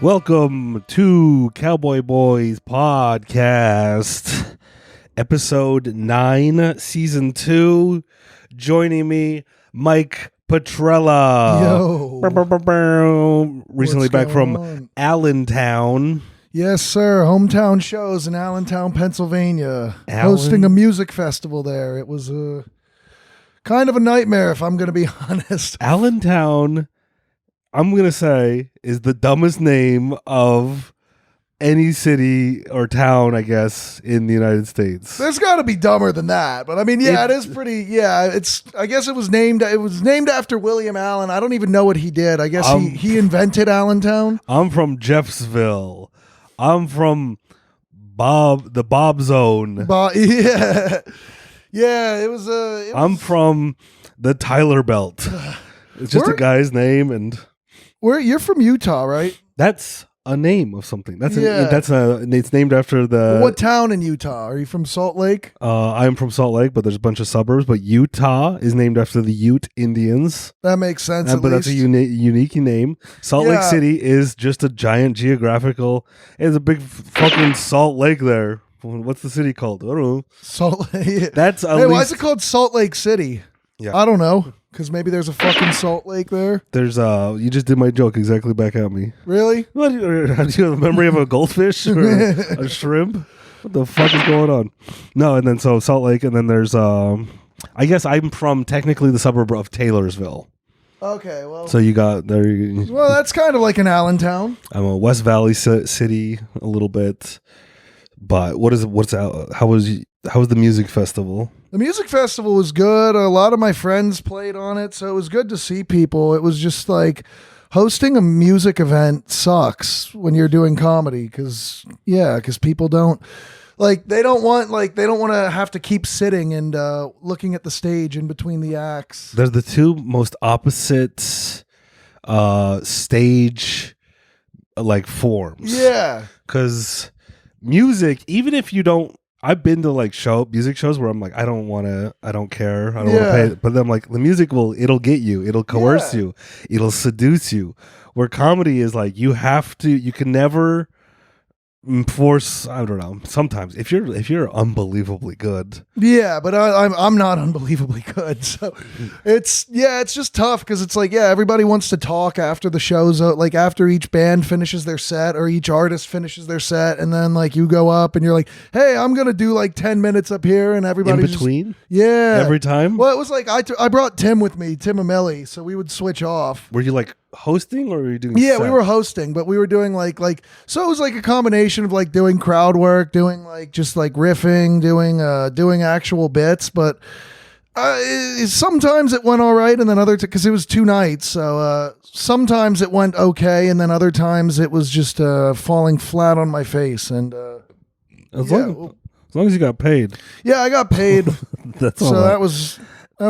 Welcome to Cowboy Boys Podcast, episode 9, season 2. Joining me, Mike Petrella. Yo. Recently What's back from going on? Allentown. Yes, sir. Hometown shows in Allentown, Pennsylvania. Hosting a music festival there. It was kind of a nightmare, if I'm going to be honest. Allentown, I'm going to say, is the dumbest name of any city or town, I guess, in the United States. There's got to be dumber than that, but I mean, yeah, it is pretty. Yeah, it's. I guess it was named. It was named after William Allen. I don't even know what he did. I guess he invented Allentown. I'm from Jeffsville. I'm from the Bob Zone. Yeah, yeah. It was. I'm from the Tyler Belt. It's just a guy's name, and you're from Utah, right? that's a name of something. Yeah. It's named after the. What town in Utah? Are you from Salt Lake? I'm from Salt Lake, but there's a bunch of suburbs. But Utah is named after the Ute Indians. That makes sense. But that's a unique name. Salt Lake City is just a giant geographical. It's a big fucking Salt Lake there. What's the city called? I don't know. Salt Lake. That's why is it called Salt Lake City? Yeah. I don't know. Because maybe there's a fucking Salt Lake there. There's you just did my joke exactly back at me. Really? What? Do you have a memory of a goldfish or a shrimp? What the fuck is going on? No, and then so Salt Lake, and then there's I guess I'm from technically the suburb of Taylorsville. Okay, well. So you got there. Well, that's kind of like an Allentown. I'm a West Valley city a little bit, but how was the music festival? The music festival was good. A lot of my friends played on it, so it was good to see people. It was just like hosting a music event sucks when you're doing comedy because people don't they don't want to have to keep sitting and looking at the stage in between the acts. They're the two most opposite stage forms. Yeah, because music, even if you don't. I've been to music shows where I'm like, I don't care, I don't want to pay. But then I'm like, the music it'll get you, it'll coerce you, it'll seduce you. Where comedy is like, you can never force. I don't know. Sometimes if you're unbelievably good, but I'm not unbelievably good. So it's just tough because it's like everybody wants to talk after the shows, after each band finishes their set or each artist finishes their set, and then you go up and you're like, hey, I'm gonna do 10 minutes up here, and everybody in between, every time. Well, it was I brought Tim with me, Tim Amelli, so we would switch off. Were you hosting or were you doing? Yeah, we were hosting, but we were doing so it was a combination of doing crowd work, doing just riffing, doing actual bits, but sometimes it went all right, and then because it was 2 nights, so sometimes it went okay, and then other times it was just falling flat on my face, and as long as you got paid. Yeah, I got paid. That's all. So that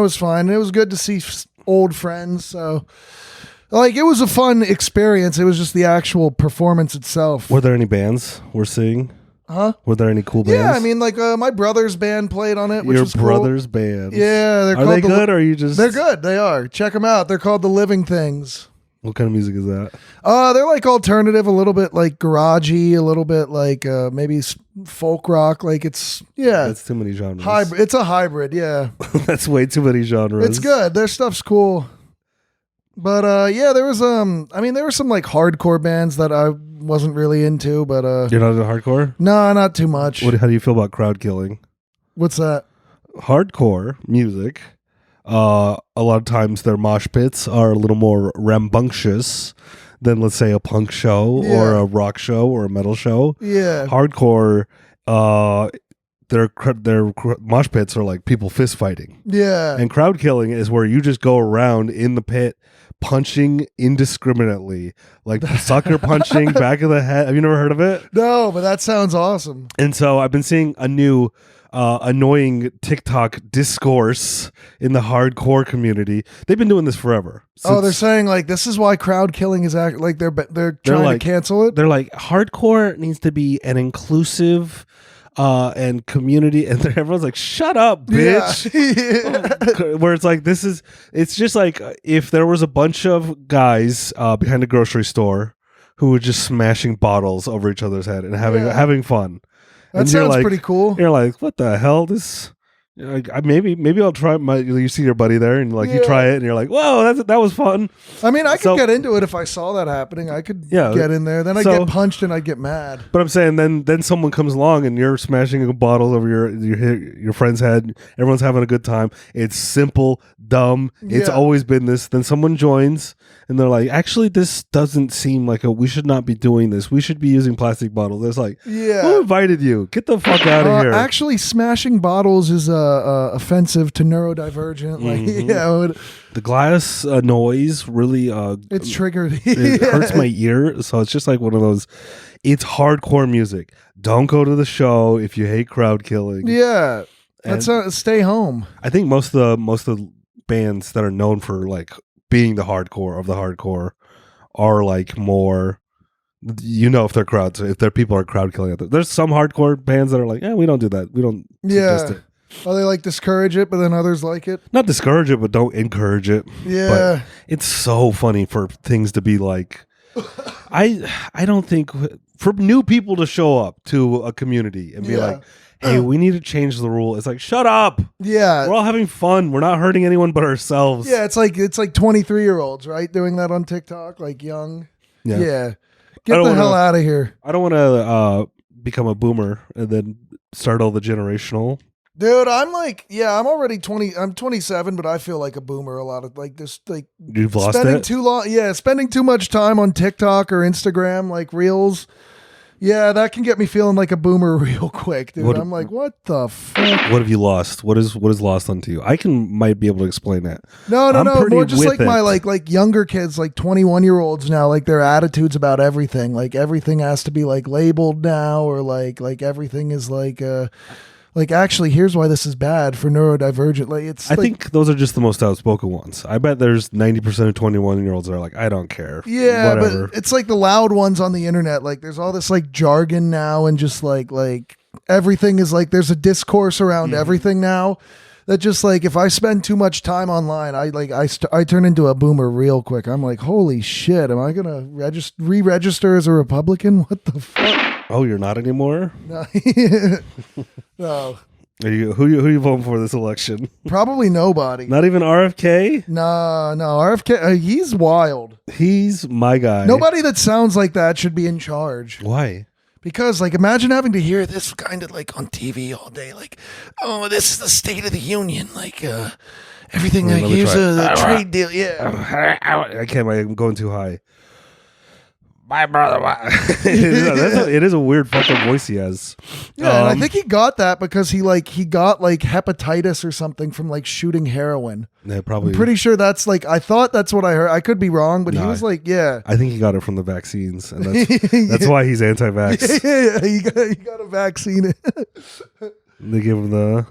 was fine. It was good to see old friends, so. It was a fun experience. It was just the actual performance itself. Were there any bands we're seeing? Huh? Were there any cool bands? Yeah, I mean, my brother's band played on it, which Your was cool. brother's band. Yeah, are they good, or are you just? They're good. They are. Check them out. They're called The Living Things. What kind of music is that? They're alternative, a little bit garagey, a little bit maybe folk rock. It's That's too many genres. Hybrid. It's a hybrid. Yeah. That's way too many genres. It's good. Their stuff's cool. But there was there were some hardcore bands that I wasn't really into, but you're not into hardcore? No, not too much. How do you feel about crowd killing? What's that? Hardcore music. A lot of times their mosh pits are a little more rambunctious than, let's say, a punk show or a rock show or a metal show. Yeah. Hardcore, their mosh pits are people fist fighting. Yeah. And crowd killing is where you just go around in the pit punching indiscriminately, sucker punching back of the head. Have you never heard of it? No, but that sounds awesome. And so I've been seeing a new annoying TikTok discourse in the hardcore community. They've been doing this forever. They're saying this is why crowd killing is they're trying to cancel it. They're hardcore needs to be an inclusive and community, and everyone's like, shut up, bitch. Yeah. Where it's it's just if there was a bunch of guys behind a grocery store who were just smashing bottles over each other's head and having fun. That and sounds pretty cool. You're like, what the hell? This maybe I'll try you see your buddy there and like you try it and you're like, whoa, that was fun. I mean, I could get into it if I saw that happening. I could get in there. Then I'd get punched and I'd get mad. But I'm saying then someone comes along and you're smashing a bottle over your friend's head. Everyone's having a good time. It's simple, dumb. It's always been this. Then someone joins and they're like, actually, this doesn't seem like we should not be doing this. We should be using plastic bottles. It's like, who invited you? Get the fuck out of here. Actually, smashing bottles is offensive to neurodivergent. Like, the glass noise really it's triggered. It hurts my ear. So it's just like one of those. It's hardcore music. Don't go to the show if you hate crowd killing. Yeah, let's stay home. I think most of the bands that are known for like being the hardcore are like more. If their people are crowd killing out there. There's some hardcore bands that are like, we don't do that. We don't suggest it. Oh, they like discourage it, but then others like it. Not discourage it, but don't encourage it. Yeah, but it's so funny for things to be like. I don't think for new people to show up to a community and be like, hey, we need to change the rule. It's like, shut up. Yeah. We're all having fun. We're not hurting anyone but ourselves. Yeah, it's like 23-year-olds, right? Doing that on TikTok, like young. Yeah. Get the hell out of here. I don't want to become a boomer and then start all the generational. Dude, I'm like, I'm already 20. I'm 27, but I feel like a boomer a lot of like this, like you've lost spending it? too long. Yeah, spending too much time on TikTok or Instagram, like Reels. Yeah, that can get me feeling like a boomer real quick, dude. I'm like, what the fuck? What have you lost? What is lost onto you? I might be able to explain that. No. More just like my like younger kids, like 21-year-olds now, like their attitudes about everything. Like everything has to be like labeled now, or like everything is like actually, here's why this is bad for neurodivergent. Like I think those are just the most outspoken ones. I bet there's 90% of 21-year-olds that are like, I don't care. Yeah, whatever. But it's like the loud ones on the internet. Like there's all this like jargon now, and just like everything is like there's a discourse around everything now. That just like if I spend too much time online, I turn into a boomer real quick. I'm like, holy shit, am I gonna re-register as a Republican? What the fuck? Oh, you're not anymore? No. No. Who you voting for this election? Probably nobody. Not even RFK? No, RFK, he's wild. He's my guy. Nobody that sounds like that should be in charge. Why? Because, like, imagine having to hear this kind of, like, on TV all day. Like, oh, this is the State of the Union. Like, everything, like, here's a trade deal. Yeah. I can't. I'm going too high. My brother. It is a weird fucking voice he has. Yeah, and I think he got that because he got like hepatitis or something from like shooting heroin. Yeah, probably. I'm pretty sure that's like, I thought that's what I heard. I could be wrong, but he was like, yeah. I think he got it from the vaccines, and that's why he's anti-vax. Yeah, he got a vaccine. They give him the.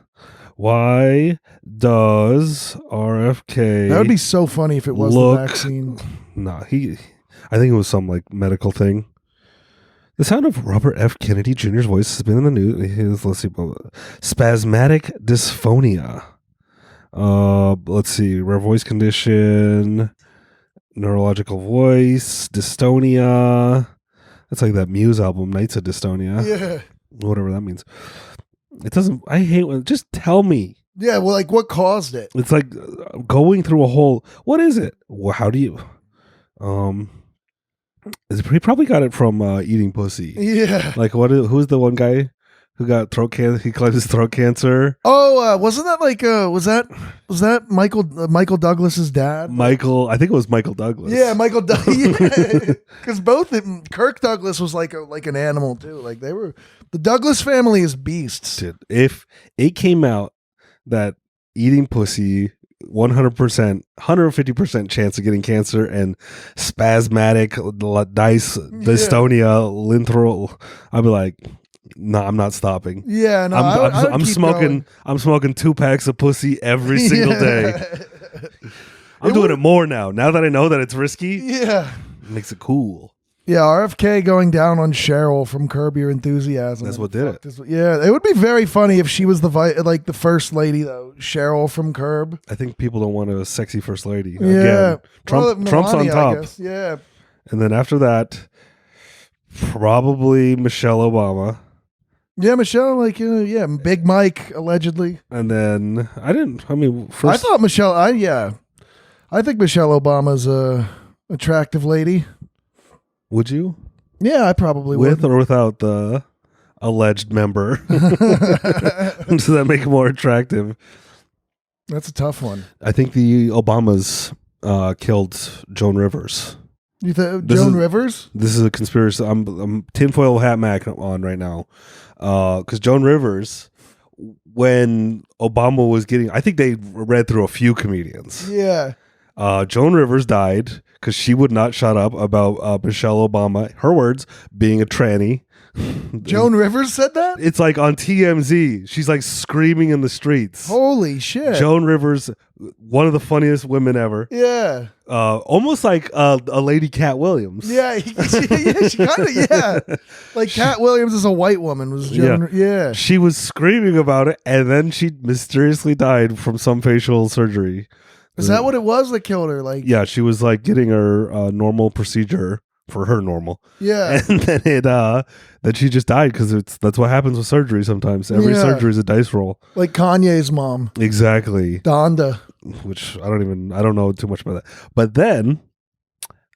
Why does RFK? That would be so funny if it was the vaccine. No, I think it was some like medical thing. The sound of Robert F. Kennedy Jr.'s voice has been in the news. Let's see. Spasmodic dysphonia. Let's see. Rare voice condition. Neurological voice. Dystonia. That's like that Muse album, Nights of Dystonia. Yeah. Whatever that means. It doesn't. I hate when. Just tell me. Yeah. Well, like what caused it? It's like going through a whole. What is it? Well, how do you? He probably got it from eating pussy. Yeah. Like who's the one guy who got throat cancer? He claimed his throat cancer. Oh, wasn't that like was that Michael Douglas's dad? I think it was Michael Douglas. Yeah, Michael Douglas. Because Kirk Douglas was like an animal too. Like the Douglas family is beasts. Dude, if it came out that eating pussy 100%, 150% chance of getting cancer and spasmodic dystonia, linthral, I'd be like, no, I'm not stopping. Yeah, no, I'm smoking. I'm smoking 2 packs of pussy every single day. I'm doing it more now. Now that I know that it's risky, yeah, it makes it cool. Yeah, RFK going down on Cheryl from Curb Your Enthusiasm. That's what did it. Yeah, it would be very funny if she was the first lady though. Cheryl from Curb. I think people don't want a sexy first lady. Yeah, Again, Trump's on top. I guess. Yeah. And then after that, Probably Michelle Obama. Yeah, Michelle, like, yeah, Big Mike, allegedly. And then I mean, first. I thought Michelle, I think Michelle Obama's a attractive lady. Would you? Yeah, I probably With would. or without the alleged member? Does that make it more attractive? That's a tough one. I think the Obamas killed Joan Rivers. You think Joan Rivers? This is a conspiracy. I'm tinfoil hat Mac on right now. Because Joan Rivers, when Obama was getting, I think they read through a few comedians. Yeah. Joan Rivers died because she would not shut up about Michelle Obama, her words, being a tranny. Joan Rivers said that? It's like on TMZ. She's like screaming in the streets. Holy shit. Joan Rivers, one of the funniest women ever. Yeah. Almost like a lady Cat Williams. Yeah, she kind of, yeah. Like Cat Williams is a white woman. Was Joan, yeah. She was screaming about it, and then she mysteriously died from some facial surgery. Is that what it was that killed her? Like, yeah, she was like getting her normal procedure for her normal. Yeah. And then then she just died because that's what happens with surgery sometimes. Every surgery is a dice roll. Like Kanye's mom. Exactly. Donda. Which I don't know too much about that. But then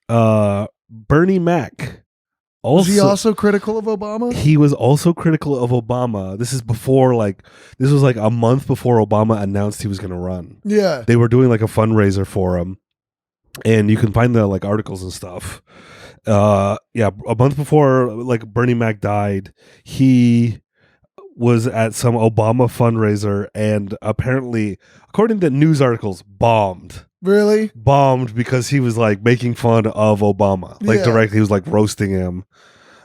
Bernie Mac was he also critical of Obama? He was also critical of Obama. This was like a month before Obama announced he was going to run. Yeah. They were doing like a fundraiser for him. And you can find the like articles and stuff. A month before like Bernie Mac died, he was at some Obama fundraiser and apparently, according to news articles, bombed. Really? Bombed because he was like making fun of Obama. Like directly, he was like roasting him.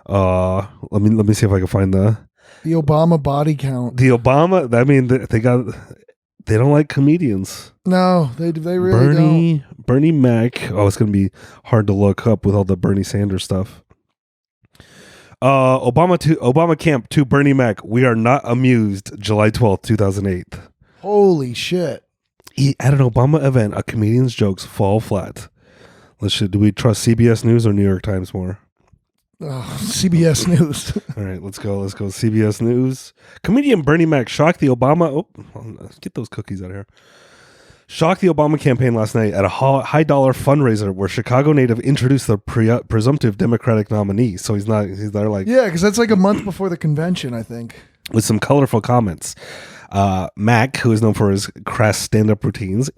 Let me see if I can find the Obama body count. The Obama, I mean, they don't like comedians. No, they really don't. Bernie Mac. Oh, it's gonna be hard to look up with all the Bernie Sanders stuff. Obama camp to Bernie Mac. We are not amused. July 12th, 2008. Holy shit! At an Obama event, a comedian's jokes fall flat. Do we trust CBS News or New York Times more? Oh, CBS News. All right, let's go. CBS News. Comedian Bernie Mac shocked the Obama. Let's get those cookies out of here. Shocked the Obama campaign last night at a high dollar fundraiser where Chicago native introduced the presumptive Democratic nominee. So he's there like because that's like a month before the convention, I think. With some colorful comments. Mac, who is known for his crass stand-up routines,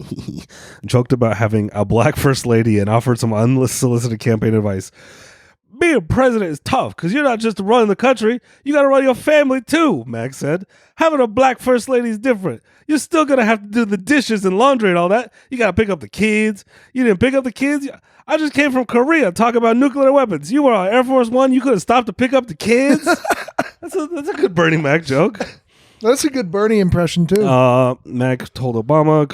joked about having a black first lady and offered some unsolicited campaign advice. Being president is tough because you're not just running the country, you got to run your family too, Mac said. Having a black first lady is different. You're still going to have to do the dishes and laundry and all that. You got to pick up the kids. You didn't pick up the kids? I just came from Korea talking about nuclear weapons. You were on Air Force One. You could have stopped to pick up the kids. That's a good Bernie Mac joke. That's a good Bernie impression too. Mac told Obama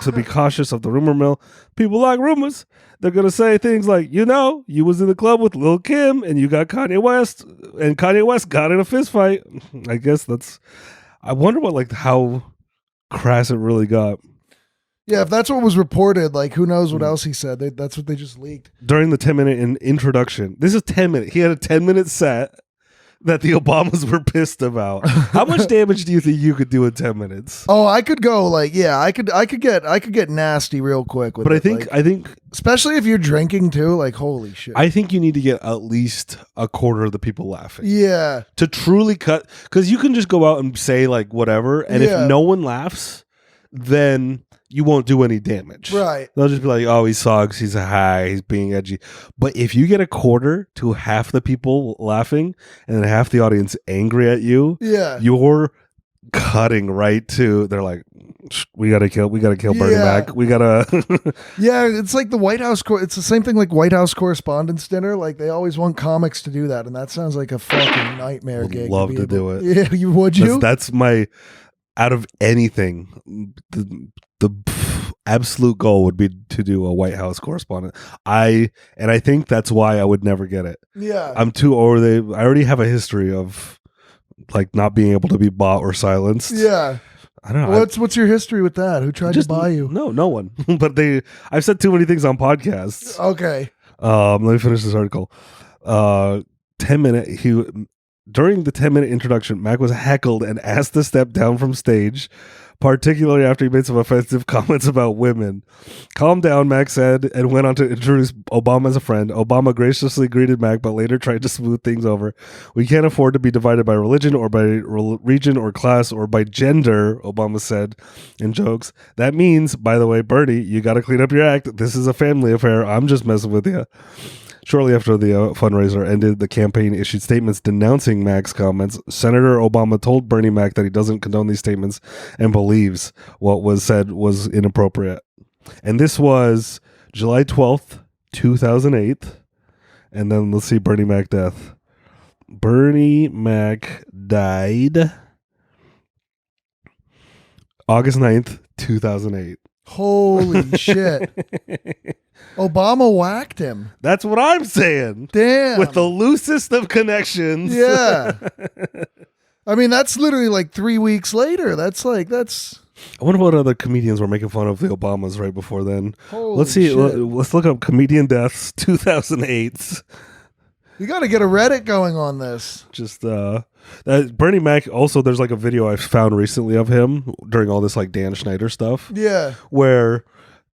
to be cautious of the rumor mill. People like rumors. They're going to say things like, you was in the club with Lil' Kim and you got Kanye West and Kanye West got in a fist fight. I guess I wonder how crass it really got. Yeah, if that's what was reported, like who knows what else he said. That's what they just leaked. During the 10-minute introduction. This is 10 minutes. He had a 10-minute set that the Obamas were pissed about. How much damage do you think you could do in 10 minutes? Oh, I could go I could get nasty real quick with it. But I think especially if you're drinking too, like holy shit. I think you need to get at least a quarter of the people laughing. Yeah. To truly cut, because you can just go out and say like whatever, and if no one laughs, then you won't do any damage. Right. They'll just be like, oh, he sucks, he's a high, he's being edgy. But if you get a quarter to half the people laughing and then half the audience angry at you, you're cutting right to, they're like, we gotta kill Bernie Mac. We gotta Yeah, it's like the White House it's the same thing like White House Correspondents' Dinner. Like they always want comics to do that, and that sounds like a fucking nightmare gig. Love to do it. Yeah, would you? That's my, out of anything, the absolute goal would be to do a White House correspondent. I think that's why I would never get it. Yeah. I'm too over. I already have a history of like not being able to be bought or silenced. Yeah. I don't know. What's your history with that? Who tried to buy you? No one. But I've said too many things on podcasts. Okay. Let me finish this article. during the 10-minute introduction, Mac was heckled and asked to step down from stage, particularly after he made some offensive comments about women. Calm down, Mac said, and went on to introduce Obama as a friend. Obama graciously greeted Mac, but later tried to smooth things over. We can't afford to be divided by religion or by region or class or by gender, Obama said in jokes. That means, by the way, Bernie, you got to clean up your act. This is a family affair. I'm just messing with you. Shortly after the fundraiser ended, the campaign issued statements denouncing Mac's comments. Senator Obama told Bernie Mac that he doesn't condone these statements and believes what was said was inappropriate. And this was July 12th, 2008. And then let's see Bernie Mac death. Bernie Mac died August 9th, 2008. Holy shit. Obama whacked him. That's what I'm saying. Damn. With the loosest of connections. Yeah. I mean, that's literally like 3 weeks later. That's. I wonder what other comedians were making fun of the Obamas right before then. Holy Let's see. shit. Let's look up comedian deaths 2008. You got to get a Reddit going on this. Just Bernie Mac. Also, there's like a video I found recently of him during all this like Dan Schneider stuff. Yeah. Where,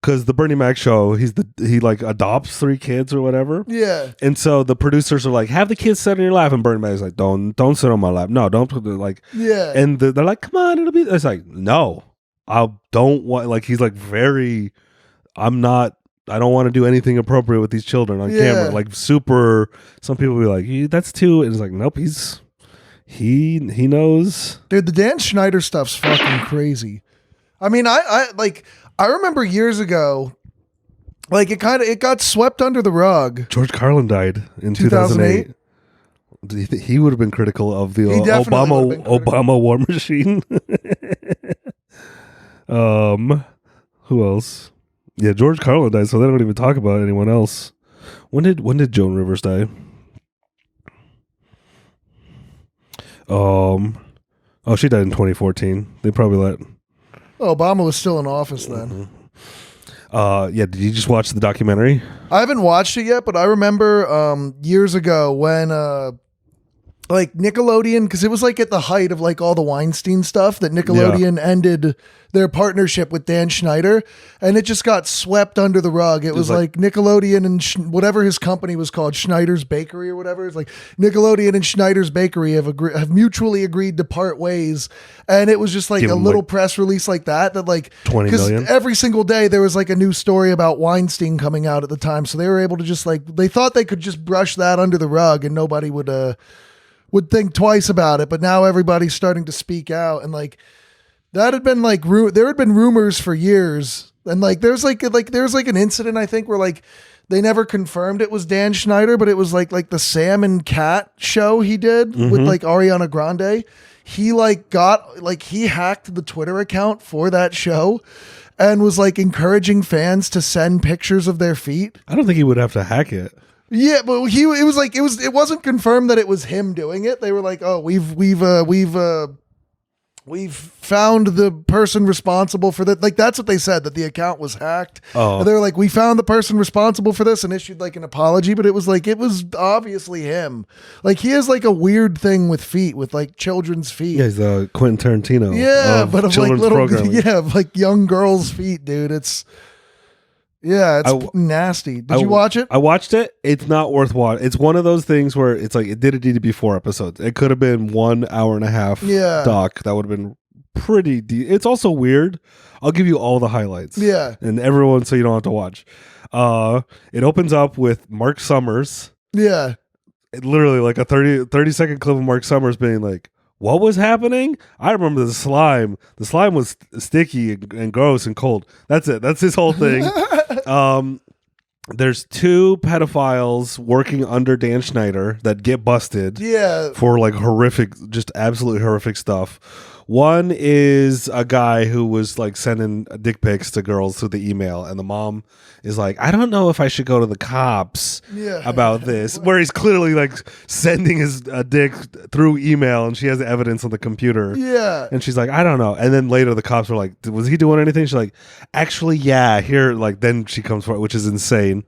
because the Bernie Mac show, he like adopts 3 kids or whatever. Yeah. And so the producers are like, have the kids sit on your lap, and Bernie Mac's like, don't sit on my lap. No, don't put like. Yeah. And they're like, come on, it'll be. It's like, no, I don't want. Like he's like very. I don't want to do anything appropriate with these children on camera. Like super. Some people be like, that's too. And it's like, nope. He knows. Dude, the Dan Schneider stuff's fucking crazy. I mean, I remember years ago, like it got swept under the rug. George Carlin died in 2008. He would have been critical of the Obama war machine. Who else? Yeah, George Carlin died, so they don't even talk about anyone else. When did Joan Rivers die? She died in 2014. They probably let. Obama was still in office then. Yeah, did you just watch the documentary? I haven't watched it yet, but I remember years ago when like Nickelodeon, because it was like at the height of like all the Weinstein stuff that Nickelodeon ended their partnership with Dan Schneider, and it just got swept under the rug. It was like Nickelodeon and whatever his company was called, Schneider's Bakery or whatever. It's like Nickelodeon and Schneider's Bakery have mutually agreed to part ways, and it was just like a little press release like that like 20 million. Every single day there was like a new story about Weinstein coming out at the time, so they were able to just like they thought they could just brush that under the rug and nobody would think twice about it. But now everybody's starting to speak out, and like that had been like there had been rumors for years, and like there's like an incident I think where like they never confirmed it was Dan Schneider, but it was like the Sam and Cat show he did with like Ariana Grande. He he hacked the Twitter account for that show and was like encouraging fans to send pictures of their feet. I don't think he would have to hack it. Yeah, but it wasn't confirmed that it was him doing it. They were like, "Oh, we've found the person responsible for that." Like that's what they said, that the account was hacked. Oh, and they were like, "We found the person responsible for this," and issued like an apology. But it was obviously him. Like he has like a weird thing with feet, with like children's feet. Yeah, he's Quentin Tarantino. Yeah, but of like little, programming. of like young girls' feet, dude. It's nasty. Did you watch it? I watched it. It's not worth watching. It's one of those things where it's like it didn't need to be 4 episodes. It could have been 1 hour and a half doc. That would have been pretty deep. It's also weird. I'll give you all the highlights. Yeah. And everyone, so you don't have to watch. It opens up with Mark Summers. Yeah. It literally like a 30-second clip of Mark Summers being like, what was happening? I remember the slime. The slime was sticky and gross and cold. That's it. That's his whole thing. There's 2 pedophiles working under Dan Schneider that get busted for like horrific, just absolutely horrific stuff. One is a guy who was like sending dick pics to girls through the email, and the mom is like, I don't know if I should go to the cops about this, where he's clearly like sending his dick through email, and she has the evidence on the computer. Yeah. And she's like, I don't know. And then later the cops were like, was he doing anything? She's like, actually, yeah, here, like, then she comes for it, which is insane.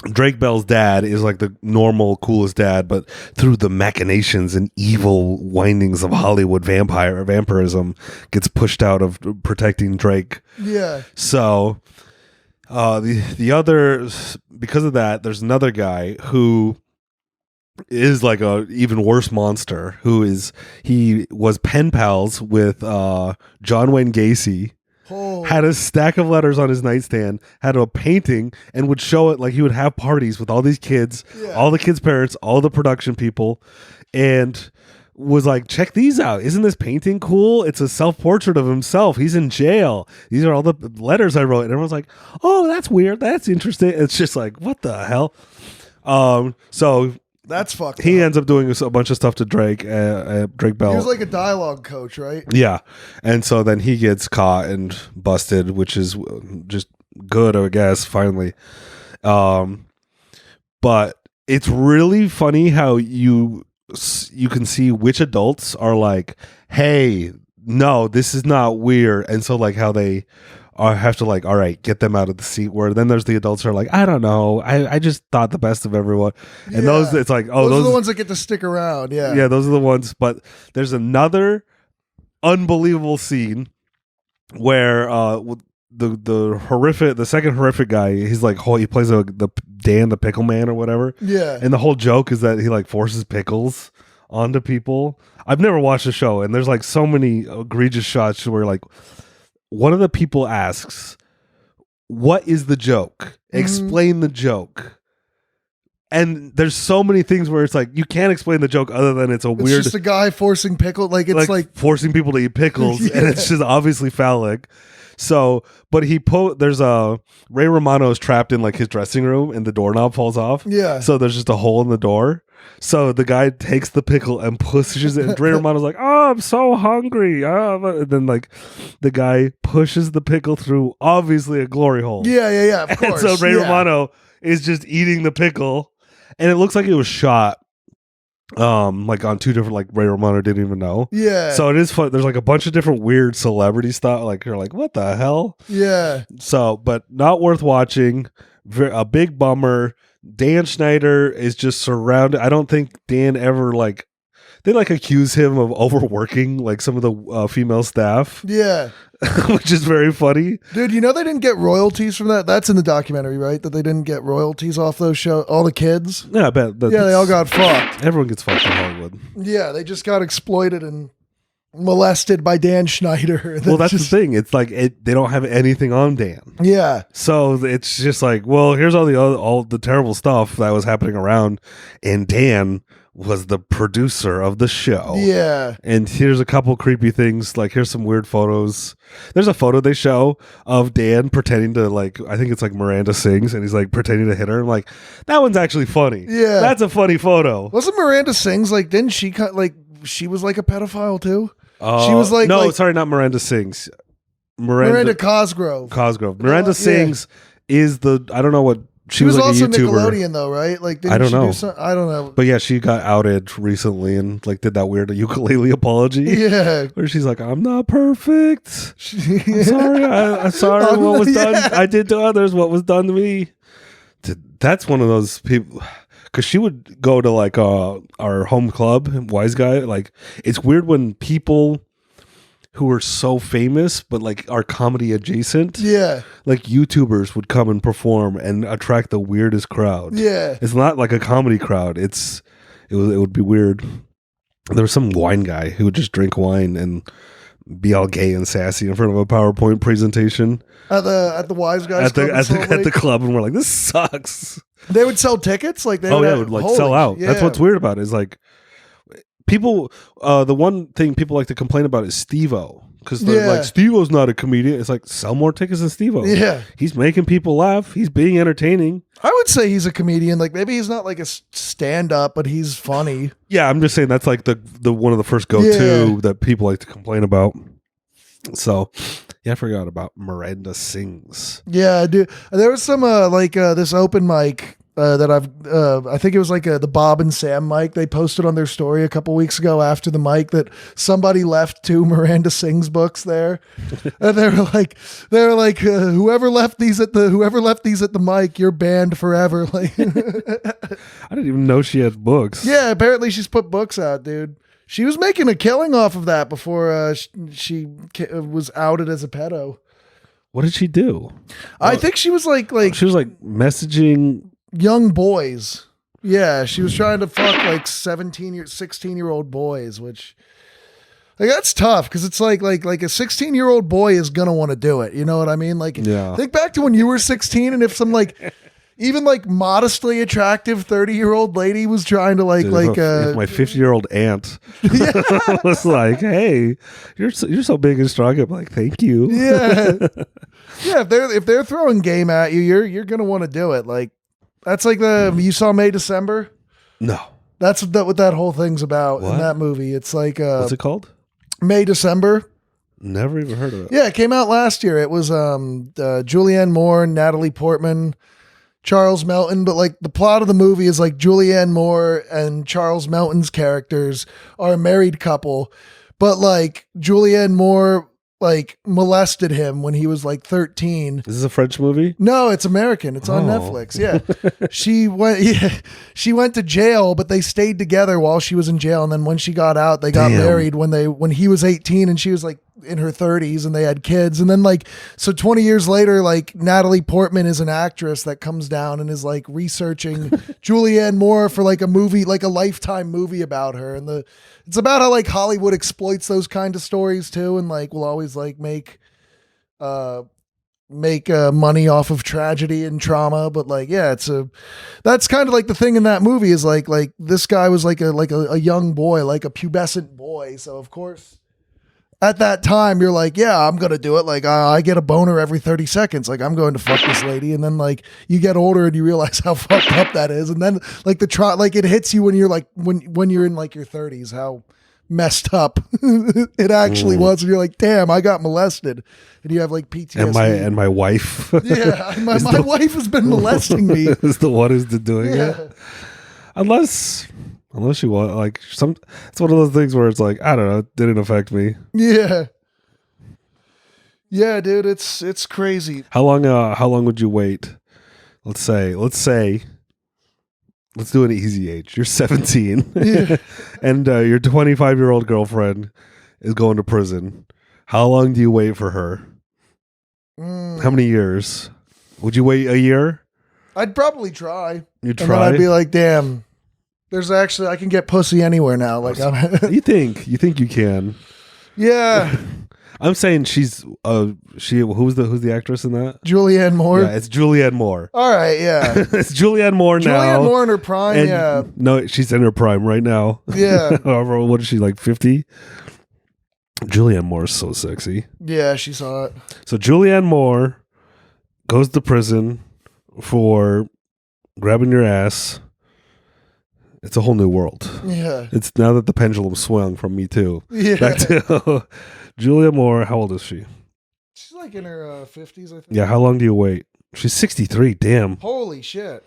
Drake Bell's dad is like the normal, coolest dad, but through the machinations and evil windings of Hollywood vampirism, gets pushed out of protecting Drake. Yeah. So, the other, because of that, there's another guy who is like a even worse monster. He was pen pals with John Wayne Gacy. Oh. Had a stack of letters on his nightstand, had a painting, and would show it. Like, he would have parties with all these kids, all the kids' parents, all the production people, and was like, check these out. Isn't this painting cool? It's a self-portrait of himself. He's in jail. These are all the letters I wrote. And everyone's like, oh, that's weird. That's interesting. It's just like, what the hell? So that's fucked he up. ends up doing a bunch of stuff to Drake Bell. He was like a dialogue coach, right? Yeah. And so then he gets caught and busted, which is just good, I guess, finally. But it's really funny how you can see which adults are like, hey, no, this is not weird. And so like how they have to like, all right, get them out of the seat, where then there's the adults who are like, I don't know, I just thought the best of everyone. And those, it's like, oh, those are the ones that get to stick around. Yeah, those are the ones. But there's another unbelievable scene where the second horrific guy, he's like, he plays the Dan the Pickle Man or whatever. Yeah. And the whole joke is that he like forces pickles onto people. I've never watched the show, and there's like so many egregious shots where like one of the people asks, what is the joke? Explain the joke. And there's so many things where it's like, you can't explain the joke other than it's weird. It's just a guy forcing pickles. Like, it's like forcing people to eat pickles. And it's just obviously phallic. So, but there's Ray Romano is trapped in like his dressing room and the doorknob falls off. Yeah. So there's just a hole in the door. So the guy takes the pickle and pushes it. And Ray Romano's like, oh, I'm so hungry. And then like the guy pushes the pickle through obviously a glory hole. Yeah. Of course. And so Ray Romano is just eating the pickle. And it looks like it was shot like on two different, like Ray Romano didn't even know. Yeah. So it is fun. There's like a bunch of different weird celebrity stuff. Like you're like, what the hell? Yeah. So, but not worth watching. A big bummer. Dan Schneider is just surrounded. I don't think Dan ever they accuse him of overworking like some of the female staff. Yeah. Which is very funny. Dude, you know they didn't get royalties from that? That's in the documentary, right? That they didn't get royalties off those shows, all the kids? Yeah, I bet. Yeah, they all got fucked. Everyone gets fucked in Hollywood. Yeah, they just got exploited and molested by Dan Schneider. Well, that's the thing. It's like they don't have anything on Dan. Yeah. So it's just like, well, here's all the terrible stuff that was happening around, and Dan was the producer of the show. Yeah. And here's a couple creepy things. Like, here's some weird photos. There's a photo they show of Dan pretending to, like, I think it's like Miranda Sings, and he's like pretending to hit her. I'm like, that one's actually funny. Yeah. That's a funny photo. Wasn't Miranda Sings like, didn't she she was like a pedophile too? She was like, no, sorry, not Miranda Sings. Miranda Cosgrove. Miranda Sings is I don't know what. She was like also a YouTuber. Nickelodeon though, right? Like, I don't know. I don't know. But yeah, she got outed recently and like did that weird ukulele apology. Yeah, where she's like, "I'm not perfect. I'm sorry. I'm sorry. What was done? I did to others. What was done to me." That's one of those people. Because she would go to like our home club, Wise Guy. Like, it's weird when people who are so famous but like are comedy adjacent, like YouTubers would come and perform and attract the weirdest crowd. It's not like a comedy crowd. It would be weird. There was some wine guy who would just drink wine and be all gay and sassy in front of a PowerPoint presentation at the Wise Guys club at the club, and we're like, this sucks. They would sell tickets, like they would like sell out. Yeah. That's what's weird about it, is like people. The one thing people like to complain about is Steve-O, because like Steve-O's not a comedian. It's like, sell more tickets than Steve-O. Yeah, he's making people laugh. He's being entertaining. I would say he's a comedian. Like, maybe he's not like a stand-up, but he's funny. Yeah, I'm just saying that's like the one of the first go-to that people like to complain about. So, yeah, I forgot about Miranda Sings. Yeah, dude. There was some this open mic that I think it was like the Bob and Sam mic. They posted on their story a couple weeks ago after the mic that somebody left 2 Miranda Sings books there, and they were like, whoever left these at the mic, you're banned forever. Like, I didn't even know she had books. Yeah, apparently she's put books out, dude. She was making a killing off of that before she was outed as a pedo. What did she do? I think she was like she was like messaging young boys. Yeah, she was trying to fuck like 16-year-old boys, which like that's tough because it's like a 16-year-old boy is gonna want to do it. You know what I mean? Like, think back to when you were 16 and if some like even like modestly attractive 30-year-old lady was trying to if my 50-year-old aunt was like, "Hey, you're so big and strong," I'm like, "Thank you." Yeah, yeah. If they're throwing game at you, you're gonna want to do it. Like. That's like you saw May December? No. That's what that whole thing's about what? In that movie. It's like what's it called? May December. Never even heard of it. Yeah, it came out last year. It was Julianne Moore, Natalie Portman, Charles Melton, but like the plot of the movie is like Julianne Moore and Charles Melton's characters are a married couple, but like Julianne Moore like molested him when he was like 13. Is this a French movie? No, it's American. It's on Netflix. Yeah. She went to jail, but they stayed together while she was in jail. And then when she got out, they got married when he was 18 and she was like in her 30s and they had kids. And then like, so 20 years later, like Natalie Portman is an actress that comes down and is like researching Julianne Moore for like a movie, like a Lifetime movie about her. And it's about how like Hollywood exploits those kind of stories too. And like, will always like make money off of tragedy and trauma. But like, yeah, that's kind of like the thing in that movie is like this guy was like a young boy, like a pubescent boy. So of course at that time you're like, yeah, I'm going to do it. Like I get a boner every 30 seconds. Like I'm going to fuck this lady. And then like you get older and you realize how fucked up that is. And then like like it hits you when you're like, when you're in like your 30s, how messed up it actually was. And you're like, damn, I got molested. And you have like PTSD. And my wife. Yeah. My wife has been molesting me. Is the one who's doing it. Unless you want like it's one of those things where it's like, I don't know, it didn't affect me. Yeah. Yeah, dude, it's crazy. How long would you wait? Let's do an easy age. You're 17 and your 25-year-old girlfriend is going to prison. How long do you wait for her? How many years? Would you wait a year? I'd probably try. You'd try? And then I'd be like, damn, I can get pussy anywhere now. Like, you think you can? Yeah. I'm saying who's the actress in that? Julianne Moore. Yeah, it's Julianne Moore. All right, yeah. It's Julianne Moore now. Julianne Moore in her prime, yeah. No, she's in her prime right now. Yeah. However, what is she, like 50? Julianne Moore is so sexy. Yeah, she's hot. So Julianne Moore goes to prison for grabbing your ass. It's a whole new world. Yeah. It's now that the pendulum swung from Me Too. Yeah. Back to Julia Moore. How old is she? She's like in her 50s, I think. Yeah. How long do you wait? She's 63. Damn. Holy shit.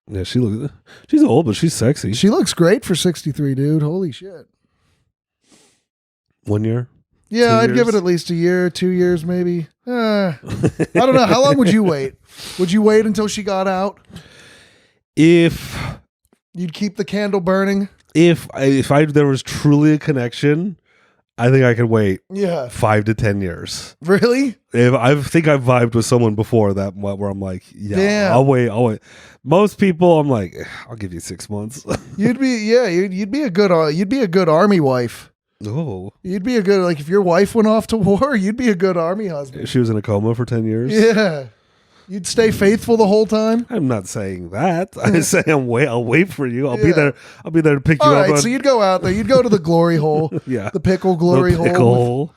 Yeah, she's old, but she's sexy. She looks great for 63, dude. Holy shit. 1 year? Yeah, I'd give it at least a year, 2 years, maybe. I don't know. How long would you wait? Would you wait until she got out? If you'd keep the candle burning? If there was truly a connection, I think I could wait 5 to 10 years. Really? If I think I've vibed with someone before that where I'm like, yeah, damn. I'll wait. Most people, I'm like, I'll give you 6 months. You'd be a good army wife. Oh, you'd be a good, like, if your wife went off to war, you'd be a good army husband. If she was in a coma for 10 years. Yeah. You'd stay faithful the whole time? I'm not saying that. I say I'll wait for you. I'll be there to pick you up. All right, so you'd go out there. You'd go to the glory hole. Yeah. The pickle glory hole.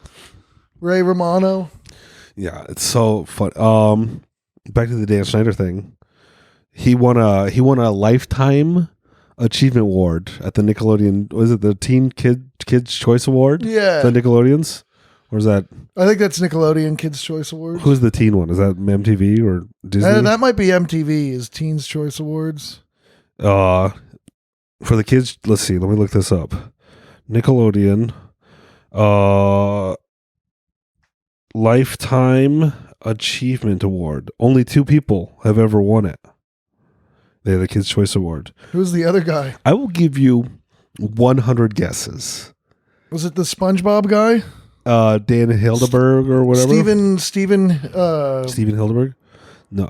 Ray Romano. Yeah, it's so fun. Back to the Dan Schneider thing. He won a Lifetime Achievement Award at the Nickelodeon. Was it the Teen Kids Choice Award? Yeah. The Nickelodeons. Or is that? I think that's Nickelodeon Kids' Choice Awards. Who's the teen one? Is that MTV or Disney? That might be MTV. Is Teens Choice Awards? For the kids, let's see. Let me look this up. Nickelodeon, Lifetime Achievement Award. Only 2 people have ever won it. They're the Kids' Choice Award. Who's the other guy? I will give you 100 guesses. Was it the SpongeBob guy? Dan Hildeberg or whatever. Steven Hildeberg? No.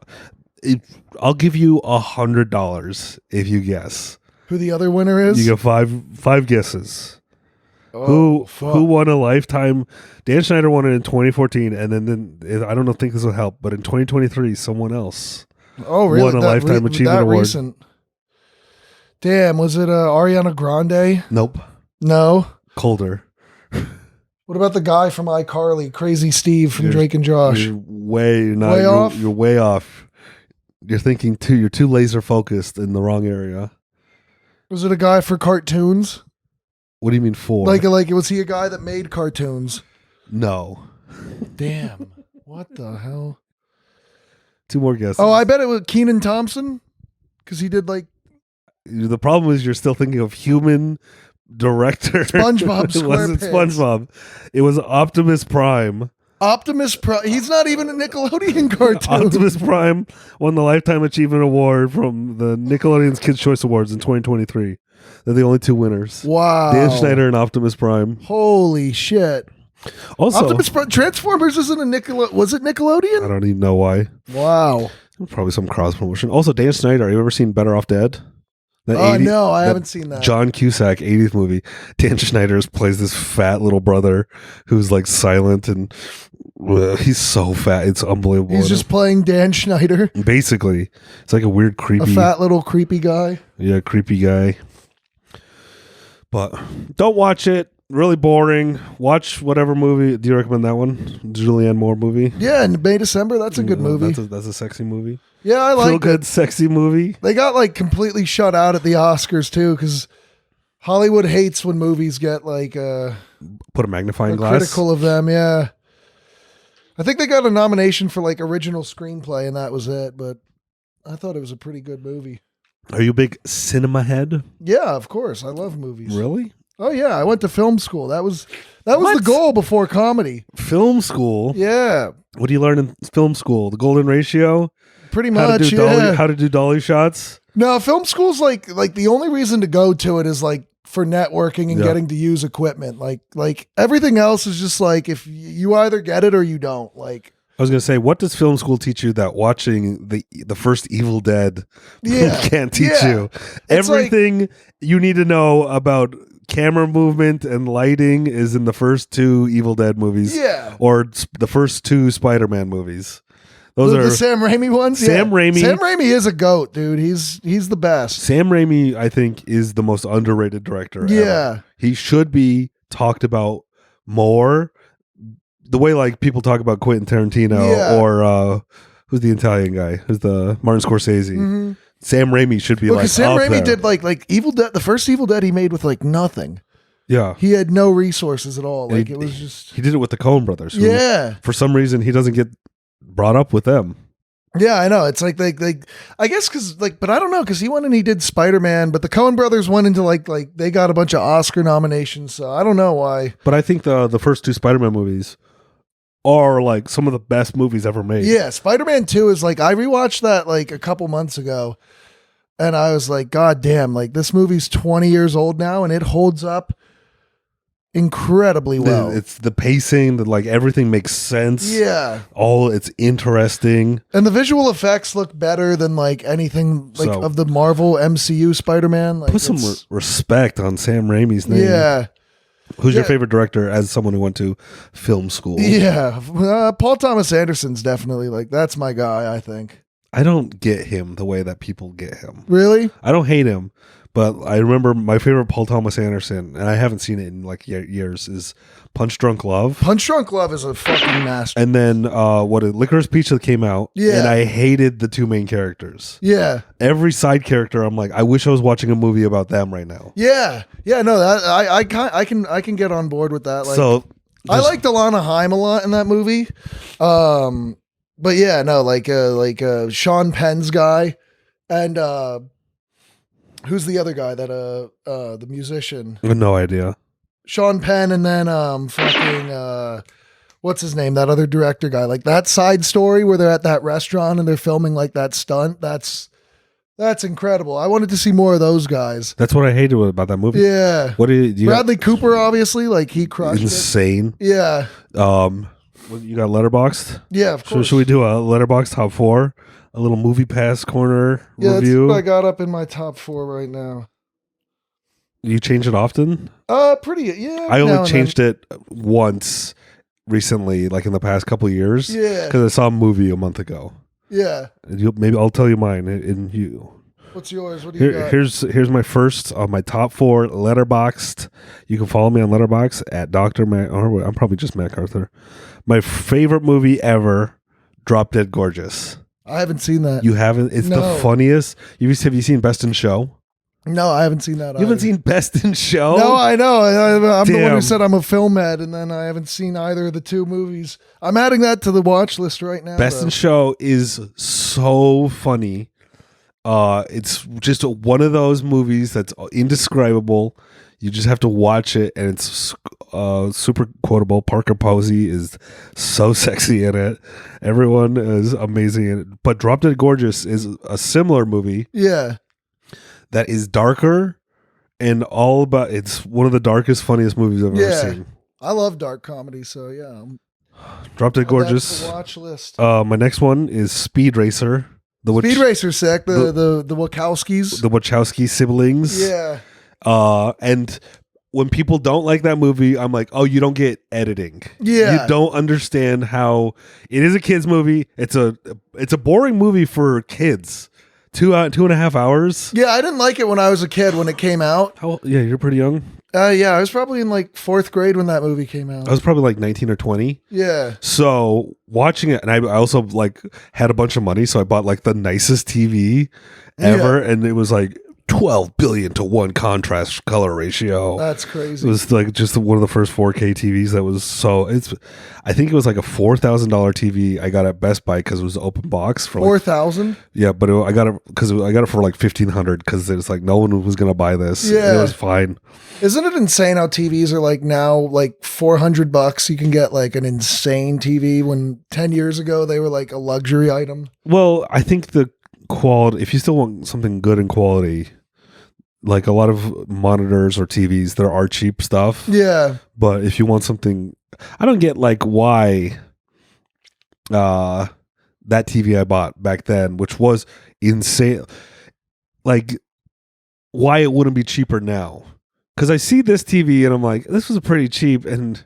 I'll give you $100 if you guess. Who the other winner is? You get five guesses. Oh, who won a Lifetime? Dan Schneider won it in 2014, and then I don't think this will help, but in 2023, someone else really? won a Lifetime Achievement Award. Recent. Damn, was it Ariana Grande? Nope. No. Colder. What about the guy from iCarly, Crazy Steve from Drake and Josh? You're way off. You're way off. You're thinking you're too laser focused in the wrong area. Was it a guy for cartoons? What do you mean for? Like was he a guy that made cartoons? No. Damn. What the hell? 2 more guesses. Oh, I bet it was Kenan Thompson because he did like. The problem is you're still thinking of human director. SpongeBob It wasn't SquarePants. SpongeBob. It was Optimus Prime. Optimus Prime. He's not even a Nickelodeon cartoon. Optimus Prime won the Lifetime Achievement Award from the Nickelodeon's Kids' Choice Awards in 2023. They're the only 2 winners. Wow. Dan Schneider and Optimus Prime. Holy shit. Also, Optimus Prime, Transformers isn't a was it Nickelodeon? I don't even know why. Wow. Probably some cross promotion. Also, Dan Schneider. Have you ever seen Better Off Dead? No, I haven't seen that. John Cusack 80s movie. Dan Schneider plays this fat little brother who's like silent and he's so fat. It's unbelievable. He's just playing Dan Schneider. Basically, it's like a weird, creepy, a fat little creepy guy. Yeah, creepy guy. But don't watch it. Really boring. Watch whatever movie. Do you recommend that one? Julianne Moore movie? Yeah, in May, December. That's a good movie. That's a sexy movie. Yeah, I like Feel good, sexy movie. They got like completely shut out at the Oscars too, because Hollywood hates when movies get like put a magnifying glass. Critical of them. Yeah, I think they got a nomination for like original screenplay, and that was it. But I thought it was a pretty good movie. Are you a big cinema head? Yeah, of course. I love movies. Really? Oh yeah, I went to film school. That was the goal before comedy. Film school? Yeah. What do you learn in film school? The golden ratio? Pretty much, yeah. How to do dolly shots? No, film school's like the only reason to go to it is like for networking and getting to use equipment. Like everything else is just like if you either get it or you don't. Like I was gonna say, what does film school teach you that watching the first Evil Dead can't teach you? Everything you need to know about camera movement and lighting is in the first 2 Evil Dead movies. Yeah. Or the first 2 Spider-Man movies. Those are the Sam Raimi ones. Sam Raimi. Sam Raimi is a goat, dude. He's the best. Sam Raimi, I think, is the most underrated director ever. Yeah. He should be talked about more. The way like people talk about Quentin Tarantino or who's the Italian guy? Who's the Martin Scorsese? Mm-hmm. Sam Raimi should be Sam Raimi there. did like Evil Dead. The first Evil Dead he made with like nothing. Yeah. He had no resources at all. Like it was just. He did it with the Coen brothers. Who, for some reason, he doesn't get brought up with them. Yeah, I know. It's like I guess because but I don't know because he went and he did Spider-Man, but the Coen brothers went into like they got a bunch of Oscar nominations, so I don't know why. But I think the first 2 Spider-Man movies are like some of the best movies ever made. Yeah, Spider-Man 2 is like I rewatched that like a couple months ago, and I was like, God damn! Like this movie's 20 years old now, and it holds up incredibly well. It's the pacing, like everything makes sense. Yeah. It's interesting. And the visual effects look better than like anything like of the Marvel MCU Spider-Man. Like, put some respect on Sam Raimi's name. Yeah. Who's your favorite director as someone who went to film school? Yeah. Paul Thomas Anderson's definitely like, that's my guy, I think. I don't get him the way that people get him. Really? I don't hate him. But I remember my favorite Paul Thomas Anderson, and I haven't seen it in like years, is Punch Drunk Love. Punch Drunk Love is a fucking masterpiece. And then Licorice Pizza came out, and I hated the 2 main characters. Yeah. Every side character, I'm like, I wish I was watching a movie about them right now. Yeah. Yeah, no, that I can get on board with that. Like, so I liked Alana Haim a lot in that movie. But yeah, no, like Sean Penn's guy, and who's the other guy that the musician? No idea. Sean Penn, and then fucking what's his name? That other director guy. Like that side story where they're at that restaurant and they're filming like that stunt. That's incredible. I wanted to see more of those guys. That's what I hated about that movie. Yeah. What do you Bradley Cooper, obviously, like he crushed insane. it. Yeah. You got Letterboxd? Yeah, of course. Should we do a Letterboxd top 4? A little movie pass corner review? That's what I got up in my top 4 right now. You change it often? Pretty, yeah. I only changed it once recently, like in the past couple of years. Yeah. Because I saw a movie a month ago. Yeah. Maybe I'll tell you mine and you. What's yours? What do you got? Here's my first of my top 4 Letterboxd. You can follow me on Letterboxd at Dr. Mac. Or I'm probably just Mac Arthur. My favorite movie ever, Drop Dead Gorgeous. I haven't seen that. You haven't? It's the funniest. Have you seen Best in Show? No, I haven't seen that. You haven't seen Best in Show? No, I know. I'm the one who said I'm a film head, and then I haven't seen either of the 2 movies. I'm adding that to the watch list right now. Best in Show is so funny. It's just one of those movies that's indescribable. You just have to watch it, and it's super quotable. Parker Posey is so sexy in it. Everyone is amazing in it. But Drop Dead Gorgeous is a similar movie. Yeah. That is darker and all about. It's one of the darkest, funniest movies I've ever seen. I love dark comedy, so yeah. Drop Dead Gorgeous. The watch list. My next one is Speed Racer. Speed Racer, sick. The Wachowskis. The Wachowski siblings. Yeah. And when people don't like that movie, I'm like, oh, you don't get editing. Yeah. You don't understand how it is a kids movie. It's a boring movie for kids. 2.5 hours. Yeah, I didn't like it when I was a kid when it came out. Yeah, you're pretty young. Yeah, I was probably in like 4th grade when that movie came out. I was probably like 19 or 20. Yeah. So watching it, and I also like had a bunch of money, so I bought like the nicest TV ever, and it was like 12 billion to 1 contrast color ratio. That's crazy. It was like just one of the first 4K TVs that was I think it was like a $4,000 TV I got at Best Buy because it was open box for 4,000. Yeah, but I got it because I got it for like 1,500 because it's like no one was gonna buy this. Yeah, it was fine. Isn't it insane how TVs are like now like $400? You can get like an insane TV when 10 years ago they were like a luxury item. Well, I think the quality, if you still want something good in quality, like a lot of monitors or TVs, there are cheap stuff. Yeah. But if you want something, I don't get like why that TV I bought back then, which was insane, like why it wouldn't be cheaper now. Because I see this TV and I'm like, this was pretty cheap, and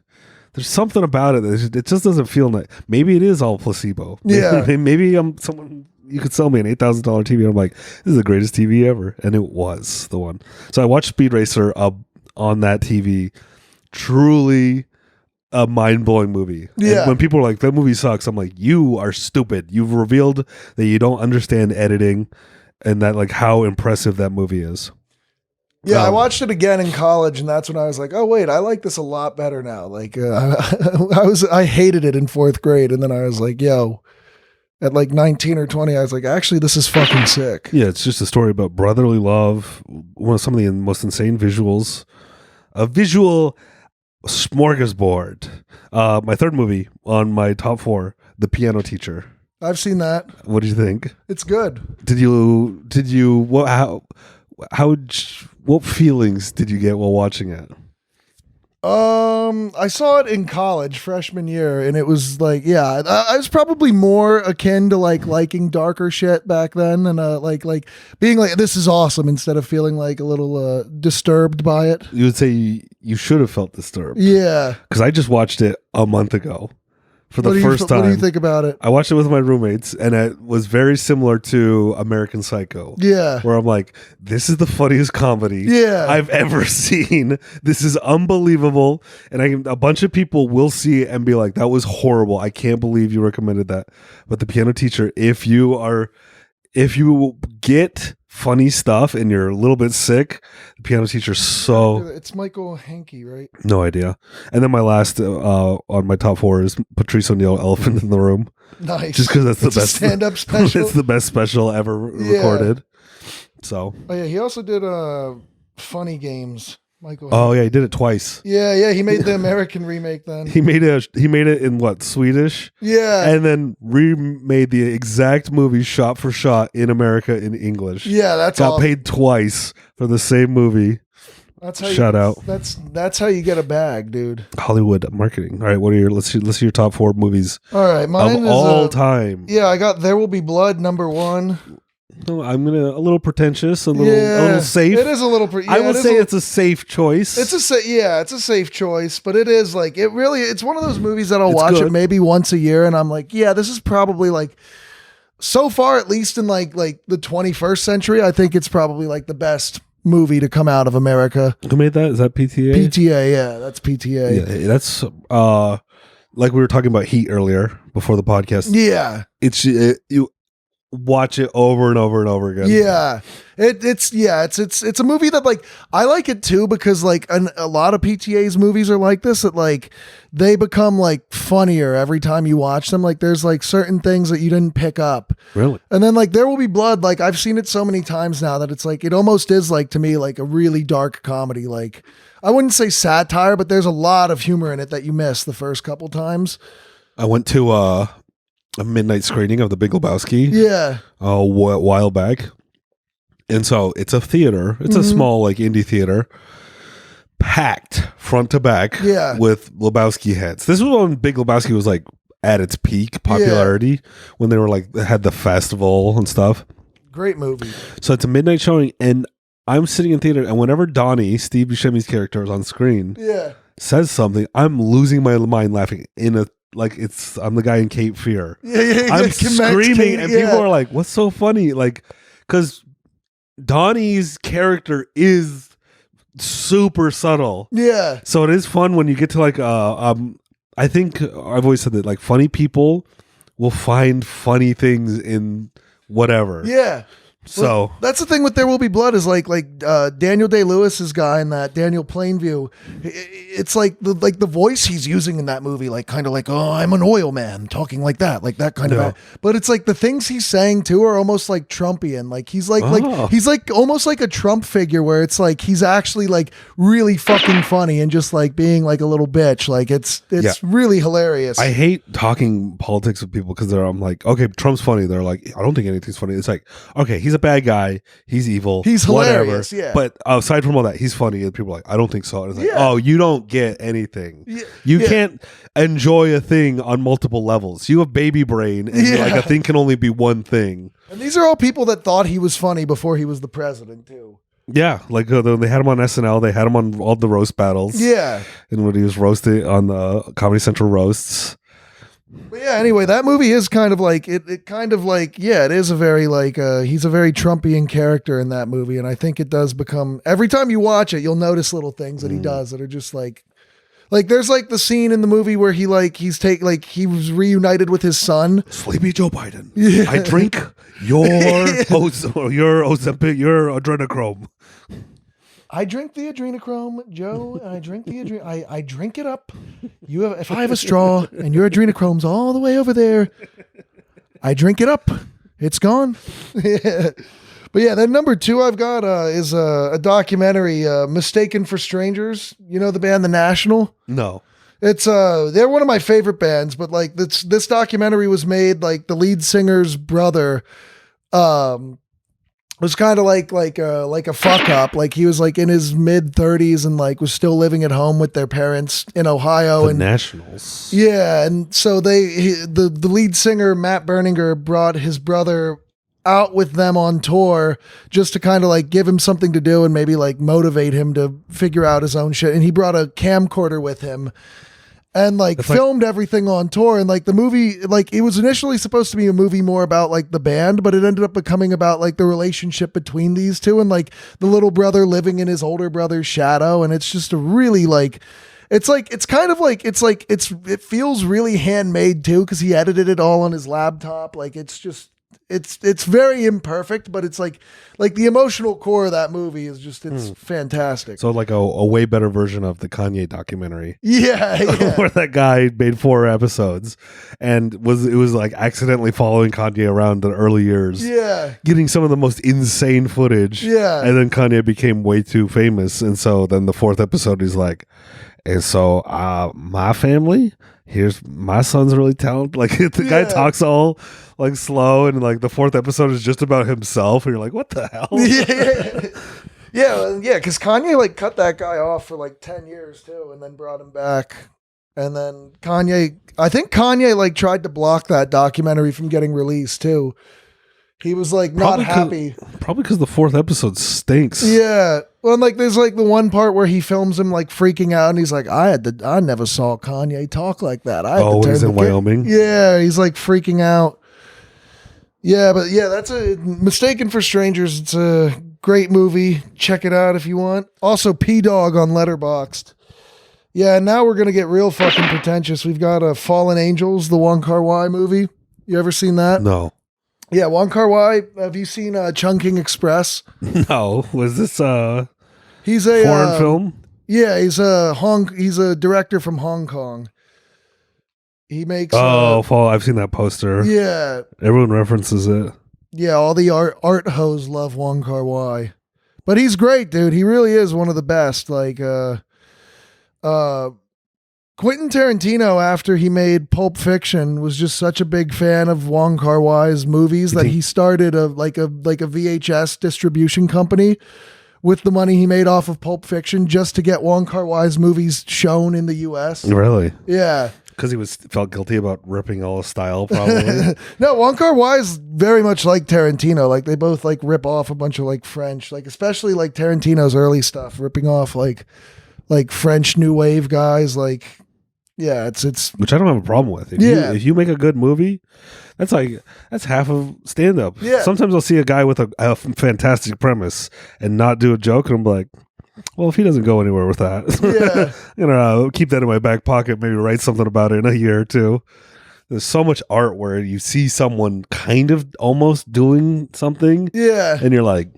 there's something about it. It just doesn't feel nice. Maybe it is all placebo. Yeah. Maybe I'm someone. You could sell me an $8,000 TV, and I'm like, this is the greatest TV ever. And it was the one. So I watched Speed Racer on that TV. Truly a mind-blowing movie. Yeah. And when people are like, that movie sucks, I'm like, you are stupid. You've revealed that you don't understand editing and that like how impressive that movie is. Yeah, I watched it again in college, and that's when I was like, "Oh wait, I like this a lot better now." Like, I hated it in 4th grade, and then I was like, "Yo," at like 19 or 20, I was like, "Actually, this is fucking sick." Yeah, it's just a story about brotherly love. One of some of the most insane visuals, a visual smorgasbord. My 3rd movie on my top 4, The Piano Teacher. I've seen that. What do you think? It's good. Did you what feelings did you get while watching it? I saw it in college, freshman year, and it was like, yeah, I was probably more akin to like liking darker shit back then, and like being like, this is awesome, instead of feeling like a little disturbed by it. You would say you should have felt disturbed. Yeah, because I just watched it a month ago for the first time. What do you think about it? I watched it with my roommates, and it was very similar to American Psycho. Yeah. Where I'm like, this is the funniest comedy I've ever seen. This is unbelievable. And a bunch of people will see it and be like, that was horrible. I can't believe you recommended that. But The Piano Teacher, if you if you get funny stuff and you're a little bit sick, the piano teacher's so... It's Michael Hankey, right? No idea. And then my last on my top 4 is Patrice O'Neill, Elephant in the Room. Nice. Just because that's the best stand-up special. It's the best special ever recorded. So. Oh yeah, he also did Funny Games. Michael. Oh yeah, he did it twice. Yeah, he made the American remake then. He made it in what, Swedish? Yeah. And then remade the exact movie shot for shot in America in English. Yeah, that's got paid twice for the same movie. That's how Shout out. That's how you get a bag, dude. Hollywood marketing. All right, what are your let's see your top 4 movies. All right, mine of is all time. Yeah, I got There Will Be Blood #1. No, I'm a little pretentious, a little safe. It is a little. I would say it's a safe choice. It's a safe choice, but it is like it's one of those movies that I'll watch good. it maybe once a year, and I'm like, yeah, this is probably like so far, at least in like the 21st century, I think it's probably like the best movie to come out of America. Who made that? Is that PTA? PTA, yeah, that's PTA. Yeah, that's like we were talking about Heat earlier before the podcast. Yeah, you watch it over and over and over again. Yeah. It's a movie that like I like it too because like a lot of PTA's movies are like this, that like they become like funnier every time you watch them. Like there's like certain things that you didn't pick up. Really? And then like There Will Be Blood, like I've seen it so many times now that it's like it almost is like to me like a really dark comedy. Like I wouldn't say satire, but there's a lot of humor in it that you miss the first couple times. I went to a midnight screening of The Big Lebowski. Yeah. A while back. And so it's a theater. It's a small like indie theater. Packed front to back with Lebowski heads. This was when Big Lebowski was like at its peak popularity when they were like had the festival and stuff. Great movie. So it's a midnight showing and I'm sitting in theater and whenever Donnie, Steve Buscemi's character is on screen, says something, I'm losing my mind laughing in a like I'm the guy in Cape Fear. I'm screaming and people are like, what's so funny? Like, because Donnie's character is super subtle. Yeah. So it is fun when you get to like, I think I've always said that like funny people will find funny things in whatever. Yeah. So well, that's the thing with There Will Be Blood is like Daniel Day-Lewis's guy in that, Daniel Plainview. It's like the voice he's using in that movie, like kind of like, oh, I'm an oil man talking like that kind of. But it's like the things he's saying too are almost like Trumpian. Like he's like he's like almost like a Trump figure where it's like he's actually like really fucking funny and just like being like a little bitch. Like it's really hilarious. I hate talking politics with people because I'm like, okay, Trump's funny. They're like, I don't think anything's funny. It's like, okay, he's a bad guy. He's evil. He's hilarious. Yeah. But aside from all that, he's funny. And people are like, I don't think so. And it's like, oh, you don't get anything. Yeah. You can't enjoy a thing on multiple levels. You have baby brain, and you're like a thing can only be one thing. And these are all people that thought he was funny before he was the president too. Yeah, like they had him on SNL. They had him on all the roast battles. Yeah, and when he was roasted on the Comedy Central roasts. But yeah, anyway, that movie is kind of like it kind of like, it is a very like he's a very Trumpian character in that movie, and I think it does become every time you watch it, you'll notice little things that he does that are just like there's like the scene in the movie where he was reunited with his son, Sleepy Joe Biden. Yeah. I drink your Ozempic, your adrenochrome. I drink the adrenochrome, Joe, and I drink the I drink it up. If I have a straw and your adrenochrome's all the way over there, I drink it up. It's gone. But yeah, then #2 I've got is a documentary, Mistaken for Strangers. You know the band The National? No. It's they're one of my favorite bands, but like this documentary was made like the lead singer's brother was kind of like a fuck up. Like he was like in his mid 30s and like was still living at home with their parents in Ohio. The Nationals. Yeah, and so the lead singer Matt Berninger brought his brother out with them on tour just to kind of like give him something to do and maybe like motivate him to figure out his own shit. And he brought a camcorder with him and like filmed everything on tour. And like the movie, like it was initially supposed to be a movie more about like the band, but it ended up becoming about like the relationship between these two and like the little brother living in his older brother's shadow. And it's just a really like, it feels really handmade too, because he edited it all on his laptop. Like it's just, it's very imperfect, but it's like the emotional core of that movie is just it's fantastic. So like a way better version of the Kanye documentary. Yeah. Where that guy made 4 episodes and it was like accidentally following Kanye around the early years. Yeah. Getting some of the most insane footage. Yeah. And then Kanye became way too famous. And so then the 4th episode he's like, and so my family, here's my son's really talented. Like the guy talks all like slow, and like the 4th episode is just about himself, and you're like, what the hell? Yeah, because Kanye like cut that guy off for like 10 years too, and then brought him back. And then I think Kanye like tried to block that documentary from getting released too. He was like not happy. Probably because the 4th episode stinks. Yeah. Well, like there's like the one part where he films him like freaking out, and he's like, I never saw Kanye talk like that. When he's in Wyoming. Yeah, he's like freaking out. Yeah, but yeah, that's a Mistaken for Strangers. It's a great movie. Check it out if you want. Also, P-Dog on Letterboxd. Yeah, now we're gonna get real fucking pretentious. We've got Fallen Angels, the Wong Kar-wai movie. You ever seen that? No. Yeah, Wong Kar-wai. Have you seen Chungking Express? No. Was this he's a foreign film? Yeah, he's a director from Hong Kong. He makes I've seen that poster. Yeah. Everyone references it. Yeah, all the art hoes love Wong Kar-wai. But he's great, dude. He really is one of the best. Like Quentin Tarantino, after he made Pulp Fiction, was just such a big fan of Wong Kar-wai's movies that he started a VHS distribution company with the money he made off of Pulp Fiction just to get Wong Kar-wai's movies shown in the US. Really? Yeah. Because he felt guilty about ripping all his style, probably. No, Wong Kar-wai is very much like Tarantino. Like they both like rip off a bunch of like French, like especially like Tarantino's early stuff, ripping off like French New Wave guys. Like, yeah, it's which I don't have a problem with. If you make a good movie, that's half of stand up. Yeah. Sometimes I'll see a guy with a fantastic premise and not do a joke, and I'm like, well, if he doesn't go anywhere with that, I'm gonna keep that in my back pocket. Maybe write something about it in a year or two. There's so much art where you see someone kind of almost doing something, and you're like,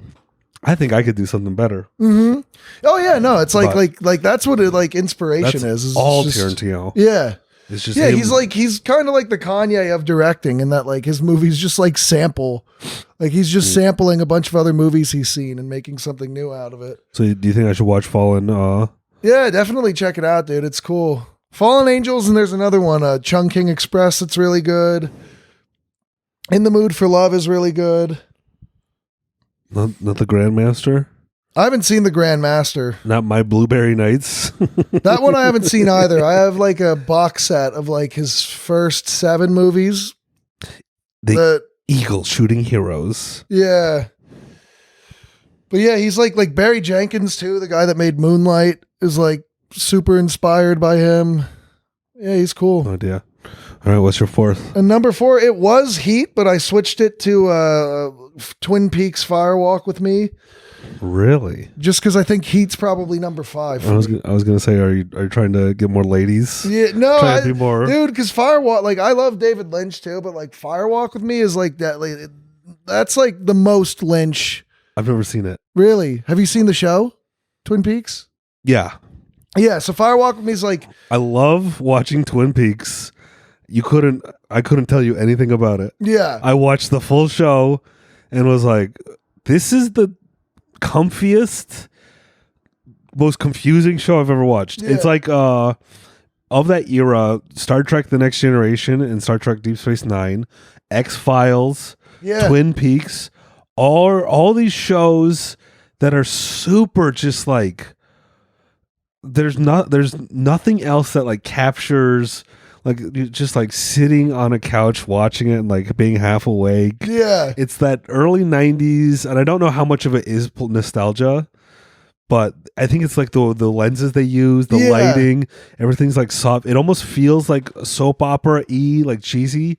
I think I could do something better. Mm-hmm. Oh yeah, no, it's like that's what it like inspiration is all just, Tarantino. Yeah. It's just yeah, him. he's kind of like the Kanye of directing in that like his movies just like sample, like he's just sampling a bunch of other movies he's seen and making something new out of it. So do you think I should watch Fallen? Yeah, definitely check it out, dude. It's cool. Fallen Angels, and there's another one, Chungking Express. It's really good. In the Mood for Love is really good. Not the Grandmaster. I haven't seen the Grandmaster. Not My Blueberry Nights. That one I haven't seen either. I have like a box set of like his first 7 movies. The Eagle Shooting Heroes. Yeah. But yeah, he's like Barry Jenkins too, the guy that made Moonlight, is like super inspired by him. Yeah, he's cool. No idea. All right, what's your 4th? And number 4, it was Heat, but I switched it to Twin Peaks Fire Walk with Me. Really? Just because I think Heat's probably number 5. I was gonna say, are you trying to get more ladies? Yeah, no, trying to be more, dude. Because Firewalk, like I love David Lynch too, but like Firewalk with Me is like that. Like, that's like the most Lynch. I've never seen it. Really? Have you seen the show, Twin Peaks? Yeah. Yeah. So Firewalk with Me is like. I love watching Twin Peaks. I couldn't tell you anything about it. Yeah. I watched the full show and was like, this is the comfiest, most confusing show I've ever watched. Yeah. It's like of that era, Star Trek The Next Generation and Star Trek Deep Space Nine, X-Files, Twin Peaks, all these shows that are super just like there's nothing else that like captures like just like sitting on a couch watching it and like being half awake. Yeah. It's that early 90s, and I don't know how much of it is nostalgia, but I think it's like the lenses they use, the lighting, everything's like soft. It almost feels like soap opera-y, like cheesy,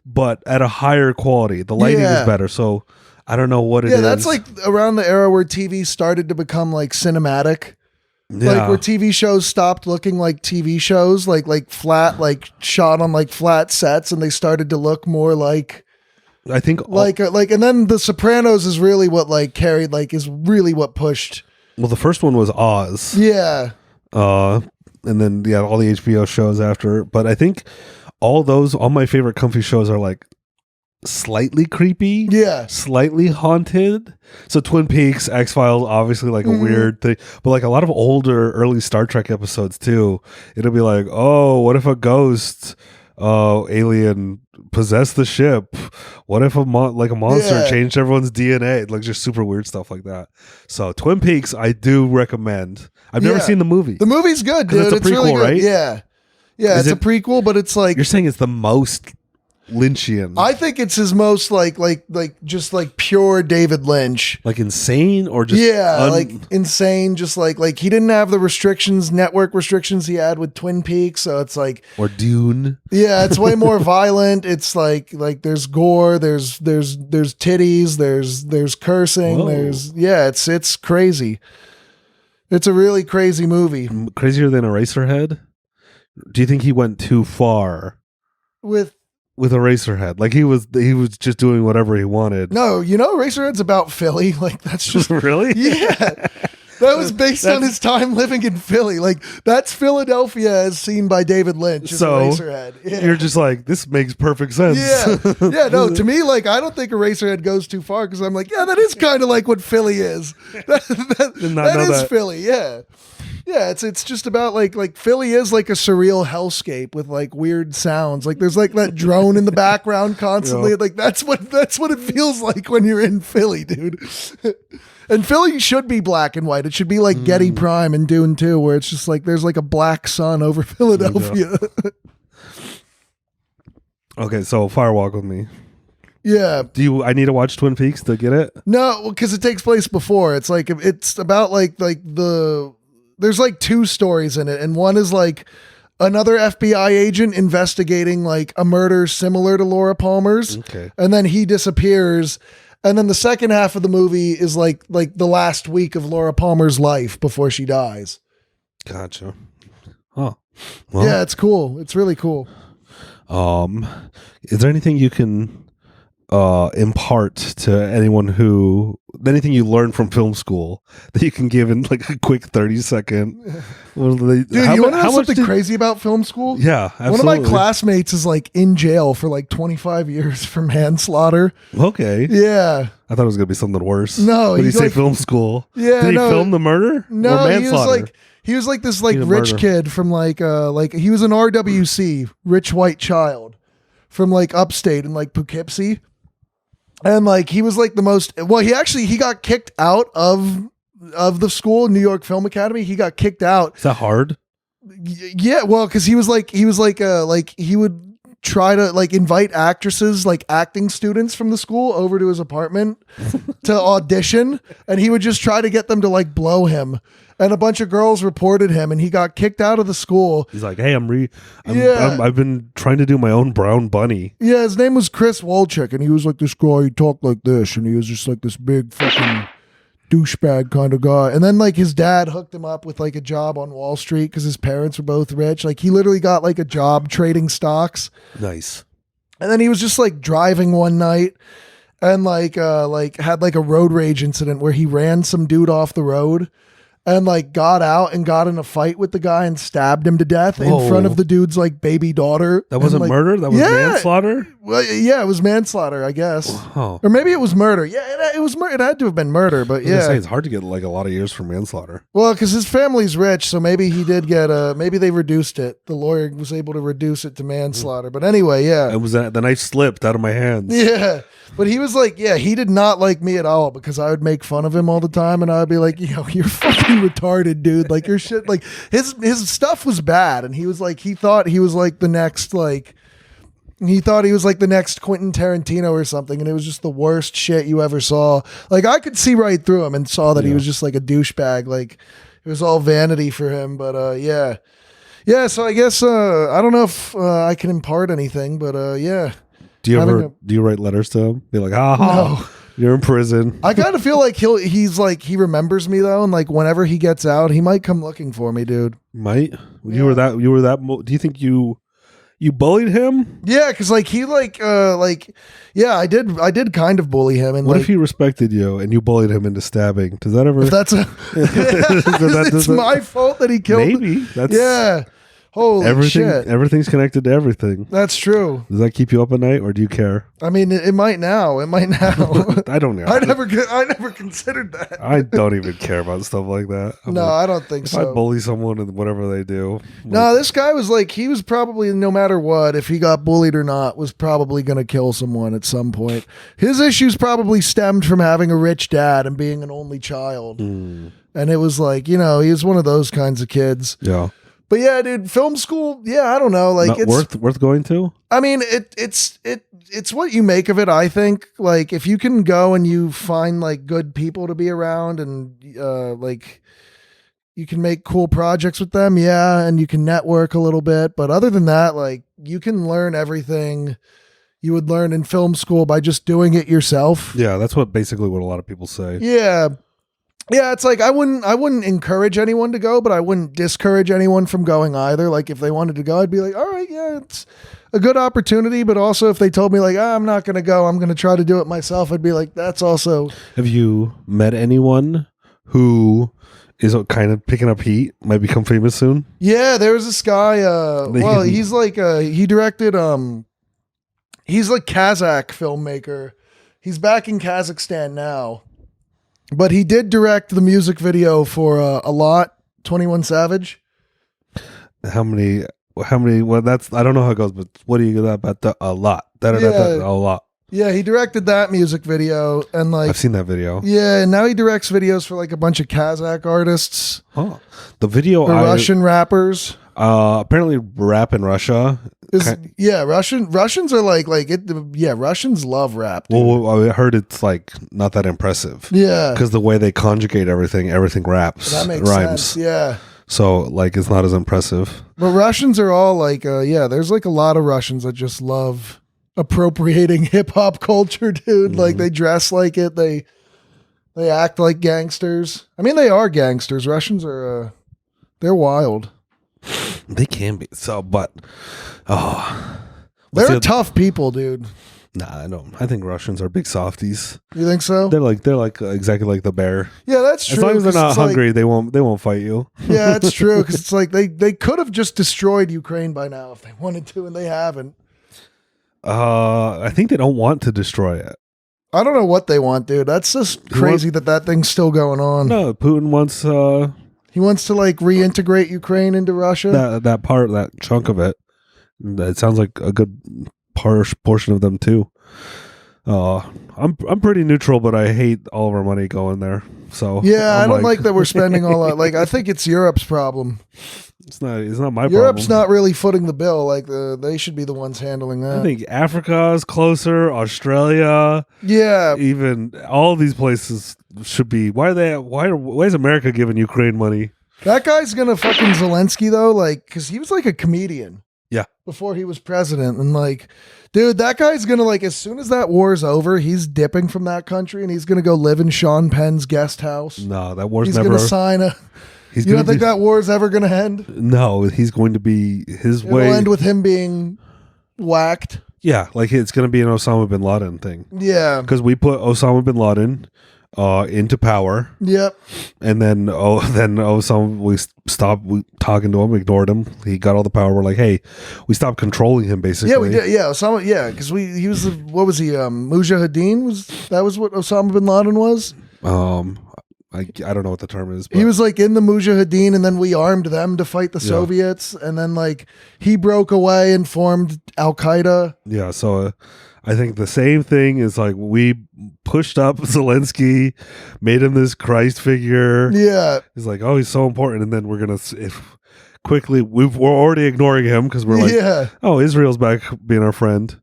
but at a higher quality. The lighting is better, so I don't know what it is. Yeah, that's like around the era where TV started to become like cinematic. Like where TV shows stopped looking like TV shows, like flat, like shot on like flat sets, and they started to look more like I think and then The Sopranos is really what like carried, like is really what pushed. Well, the first one was Oz. Yeah. And then all the HBO shows after. But I think all my favorite comfy shows are like slightly creepy, slightly haunted. So Twin Peaks, X-Files, obviously like a weird thing, but like a lot of older early Star Trek episodes too. It'll be like, oh, what if a ghost alien possessed the ship? What if a monster changed everyone's DNA? Like just super weird stuff like that. So Twin Peaks, I do recommend. I've never seen the movie. The movie's good, dude. It's a prequel, really good. right? Yeah, it's a prequel, but it's like you're saying it's the most Lynchian. I think it's his most like just like pure David Lynch. Like insane or just like insane, just like he didn't have the network restrictions he had with Twin Peaks, so it's like or Dune. Yeah, it's way more violent. It's like there's gore, there's titties, there's cursing, Whoa. it's crazy. It's a really crazy movie. Crazier than Eraserhead? Do you think he went too far with Eraserhead? Like he was just doing whatever he wanted. No, Eraserhead's about Philly. Like that's just really? Yeah. That was based on his time living in Philly. Like that's Philadelphia as seen by David Lynch. So Eraserhead. Yeah. You're just like, this makes perfect sense. Yeah. No, to me, like I don't think Eraserhead goes too far because I'm like, yeah, that is kind of like what Philly is. that is Philly. Yeah. Yeah, it's just about like Philly is like a surreal hellscape with like weird sounds. Like there's like that drone in the background constantly. Yep. Like that's what it feels like when you're in Philly, dude. And Philly should be black and white. It should be like Getty Prime and Dune 2, where it's just like there's like a black sun over Philadelphia. Okay, so Firewalk with Me. Yeah. I need to watch Twin Peaks to get it? No, because it takes place before. It's like it's about like there's like two stories in it, and one is like another FBI agent investigating like a murder similar to Laura Palmer's, and then he disappears, and then the second half of the movie is like the last week of Laura Palmer's life before she dies. Gotcha. Oh, well, yeah, it's cool. It's really cool. Is there anything you can impart to anything you learned from film school that you can give in like a quick 30-second? Dude, you want to know something crazy about film school? Yeah, absolutely. One of my classmates is like in jail for like 25 years for manslaughter. Okay. Yeah. I thought it was gonna be something worse. No, did he say film school? Yeah. Did he film the murder? No, or manslaughter? he was like this like rich kid from like he was an RWC, rich white child from like upstate in like Poughkeepsie. And like he was like he got kicked out of the school, New York Film Academy. He got kicked out. Is that hard? Yeah, well, because he would try to like invite actresses, like acting students from the school over to his apartment to audition, and he would just try to get them to like blow him. And a bunch of girls reported him, and he got kicked out of the school. He's like, "Hey, I've been trying to do my own brown bunny." Yeah, his name was Chris Wolchuk, and he was like this guy. He talked like this, and he was just like this big fucking douchebag kind of guy. And then like his dad hooked him up with like a job on Wall Street because his parents were both rich. Like he literally got like a job trading stocks. Nice. And then he was just like driving one night and like had like a road rage incident where he ran some dude off the road and like got out and got in a fight with the guy and stabbed him to death in front of the dude's like baby daughter. That wasn't murder? That was manslaughter? Well, yeah, it was manslaughter, I guess. Oh. Or maybe it was murder. Yeah, it was it had to have been murder, but yeah. Say, it's hard to get like a lot of years for manslaughter. Well, because his family's rich, so maybe he did get maybe they reduced it. The lawyer was able to reduce it to manslaughter. But anyway, yeah. It was the knife slipped out of my hands. Yeah. But he was like, yeah, he did not like me at all because I would make fun of him all the time and I'd be like, yo, you're fucking retarded, dude. Like your shit, like his stuff was bad. And he was like, he thought he was like the next Quentin Tarantino or something. And it was just the worst shit you ever saw. Like I could see right through him and saw that he was just like a douchebag. Like it was all vanity for him. But yeah. Yeah. So I guess I don't know if I can impart anything, but yeah. Do you write letters to him? Be like, no. You're in prison. I kind of feel like he remembers me though, and like whenever he gets out, he might come looking for me, dude. Might. Yeah. You were that. Do you think you You bullied him? Yeah, because yeah, I did kind of bully him. And what if he respected you and you bullied him into stabbing? Does that ever? If that's it's my fault that he killed. Maybe that's Holy shit! Everything's connected to everything. That's true. Does that keep you up at night, or do you care? I mean, it might now. It might now. I don't know. I never considered that. I don't even care about stuff like that. I don't think so. I bully someone and whatever they do. No, this guy was he was probably, no matter what, if he got bullied or not, was probably going to kill someone at some point. His issues probably stemmed from having a rich dad and being an only child. And it was he was one of those kinds of kids. Yeah. But yeah, dude, film school. Yeah, I don't know. It's worth going to. I mean, it's what you make of it. I think if you can go and you find good people to be around and you can make cool projects with them. Yeah, and you can network a little bit. But other than that, you can learn everything you would learn in film school by just doing it yourself. Yeah, that's basically what a lot of people say. Yeah. Yeah, it's I wouldn't encourage anyone to go, but I wouldn't discourage anyone from going either. If they wanted to go, I'd be all right, yeah, it's a good opportunity. But also, if they told me I'm not going to go, I'm going to try to do it myself, I'd be that's also. Have you met anyone who is kind of picking up heat, might become famous soon? Yeah, there was this guy. He's he directed. He's Kazakh filmmaker. He's back in Kazakhstan now. But he did direct the music video for A Lot, 21 Savage. How many? Well, that's, I don't know how it goes, but what do you get about A Lot? A Lot. Yeah, he directed that music video. And I've seen that video. Yeah, and now he directs videos for a bunch of Kazakh artists. Huh. The video. Russian rappers. Apparently rap in Russia. Russians are Russians love rap. Dude. Well, I heard it's not that impressive. Yeah. Because the way they conjugate everything raps. That makes rhymes. Sense. Yeah. So it's not as impressive. But Russians are all there's a lot of Russians that just love appropriating hip hop culture, dude. Mm-hmm. They dress like it. They act like gangsters. I mean, they are gangsters. Russians are they're wild. They can be. They're tough people, dude. Nah, I don't. I think Russians are big softies. You think so? They're exactly like the bear. Yeah, that's true. As long as they're not hungry, they won't fight you. Yeah, that's true. Because it's they could have just destroyed Ukraine by now if they wanted to, and they haven't. I think they don't want to destroy it. I don't know what they want, dude. That's just crazy that thing's still going on. No, Putin wants. He wants to reintegrate Ukraine into Russia. That chunk of it. It sounds like a good portion of them too. I'm pretty neutral, but I hate all of our money going there. So yeah, I don't like that we're spending all that. I think it's Europe's problem. It's not my problem. Europe's not really footing the bill. They should be the ones handling that. I think Africa is closer. Australia. Yeah. Even all these places should be. Why is America giving Ukraine money? That guy's gonna fucking Zelensky though, because he was a comedian. Yeah. Before he was president, and dude, that guy's gonna as soon as that war's over, he's dipping from that country and he's gonna go live in Sean Penn's guest house. No, that war's he's never. Gonna sign a. You don't think that war's ever gonna end? No, he's going to be his way. It'll end with him being whacked. Yeah, it's going to be an Osama bin Laden thing. Yeah, because we put Osama bin Laden into power. Yep. And then Osama, we stopped talking to him, ignored him. He got all the power. We're like, hey, we stopped controlling him. Basically, yeah, we did. Yeah, Osama. Yeah, because he was what was he? Mujahideen was what Osama bin Laden was. I don't know what the term is. But he was in the Mujahideen, and then we armed them to fight the Soviets, and then he broke away and formed Al Qaeda. Yeah, so I think the same thing is we pushed up Zelensky, made him this Christ figure. Yeah, he's he's so important, and then we're gonna quickly we're already ignoring him because we're oh, Israel's back being our friend.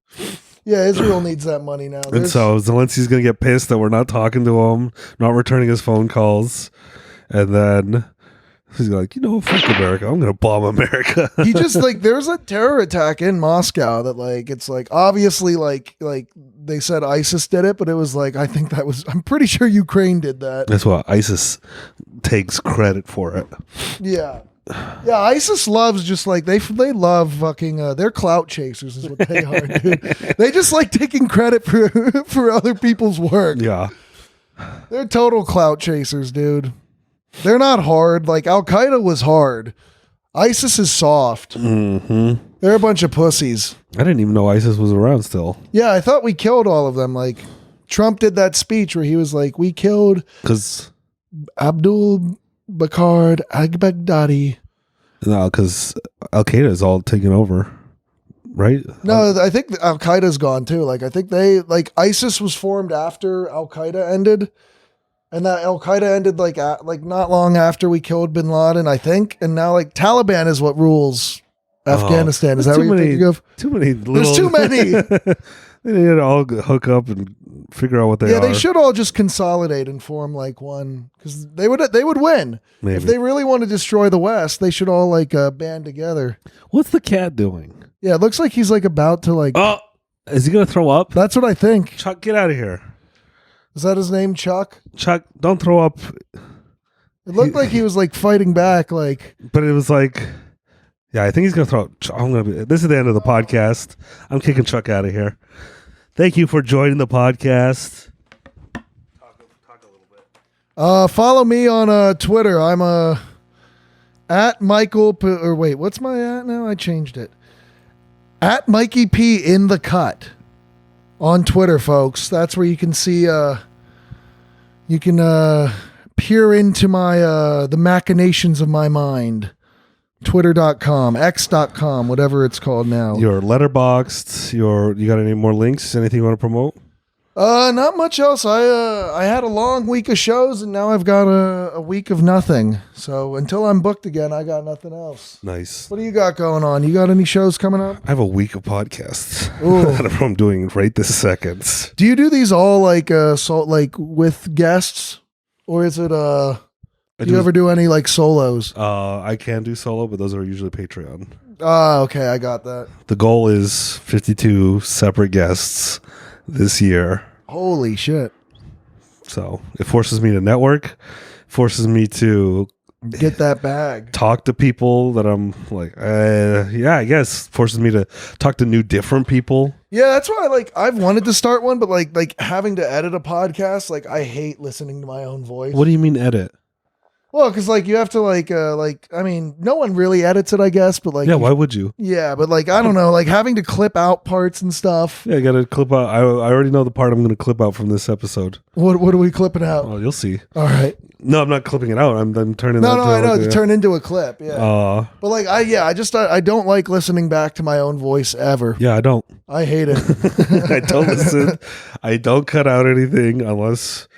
Yeah, Israel needs that money now. And so Zelensky's going to get pissed that we're not talking to him, not returning his phone calls. And then he's fuck America. I'm going to bomb America. He just there was a terror attack in Moscow that it's obviously they said ISIS did it, but it was I'm pretty sure Ukraine did that. That's what ISIS takes credit for it. Yeah. Yeah, ISIS loves just like they love fucking they're clout chasers is what they are, dude. They just like taking credit for other people's work. Yeah. They're total clout chasers, dude. They're not hard. Like Al Qaeda was hard. ISIS is soft. Mm-hmm. They're a bunch of pussies. I didn't even know ISIS was around still. Yeah, I thought we killed all of them. Like Trump did that speech where he was like, "We killed Abdul Bakr al-Baghdadi." No, because Al Qaeda is all taken over, right? No, I think Al Qaeda's gone too. Like I think they like ISIS was formed after Al Qaeda ended, and that Al Qaeda ended like not long after we killed Bin Laden, I think. And now like Taliban is what rules Afghanistan. Is that what you're thinking of? Too many. There's too many. They need to all hook up and figure out what they are. Yeah, they should all just consolidate and form like one because they would win. Maybe. If they really want to destroy the West, they should all like band together. What's the cat doing? Yeah, it looks like he's like about to like. Oh, is he gonna throw up? That's what I think. Chuck, get out of here. Is that his name, Chuck? Chuck, don't throw up. It looked like he was like fighting back, like. But it was like, yeah, I think he's gonna throw up. This is the end of the podcast. I'm kicking Chuck out of here. Thank you for joining the podcast. Talk a little bit. Follow me on Twitter. I'm at Michael. Or wait, what's my at now? I changed it. At Mikey P in the cut on Twitter, folks. That's where you can see. You can peer into my the machinations of my mind. Twitter.com, X.com, whatever it's called now. Your letterboxed. You got any more links? Anything you want to promote? Not much else. I had a long week of shows and now I've got a week of nothing. So until I'm booked again, I got nothing else. Nice. What do you got going on? You got any shows coming up? I have a week of podcasts. Ooh. I don't know what I'm doing right this second. Do you do these all like like with guests, or is it do you ever do any like solos? I can do solo, but those are usually Patreon. Okay, I got that. The goal is 52 separate guests this year. Holy shit. So it forces me to network, forces me to get that bag, talk to people that I'm like, yeah, I guess forces me to talk to new, different people. Yeah, that's why I've wanted to start one, but like having to edit a podcast, like I hate listening to my own voice. What do you mean edit? Well, because like you have to I mean, no one really edits it, I guess, but like yeah, why would you? Yeah, but like I don't know, like having to clip out parts and stuff. Yeah, I got to clip out. I already know the part I'm going to clip out from this episode. What are we clipping out? Oh, you'll see. All right. No, I'm not clipping it out. I'm turning. No, that I know to turn into a clip. Yeah. But like I don't like listening back to my own voice ever. Yeah, I don't. I hate it. I don't listen. I don't cut out anything unless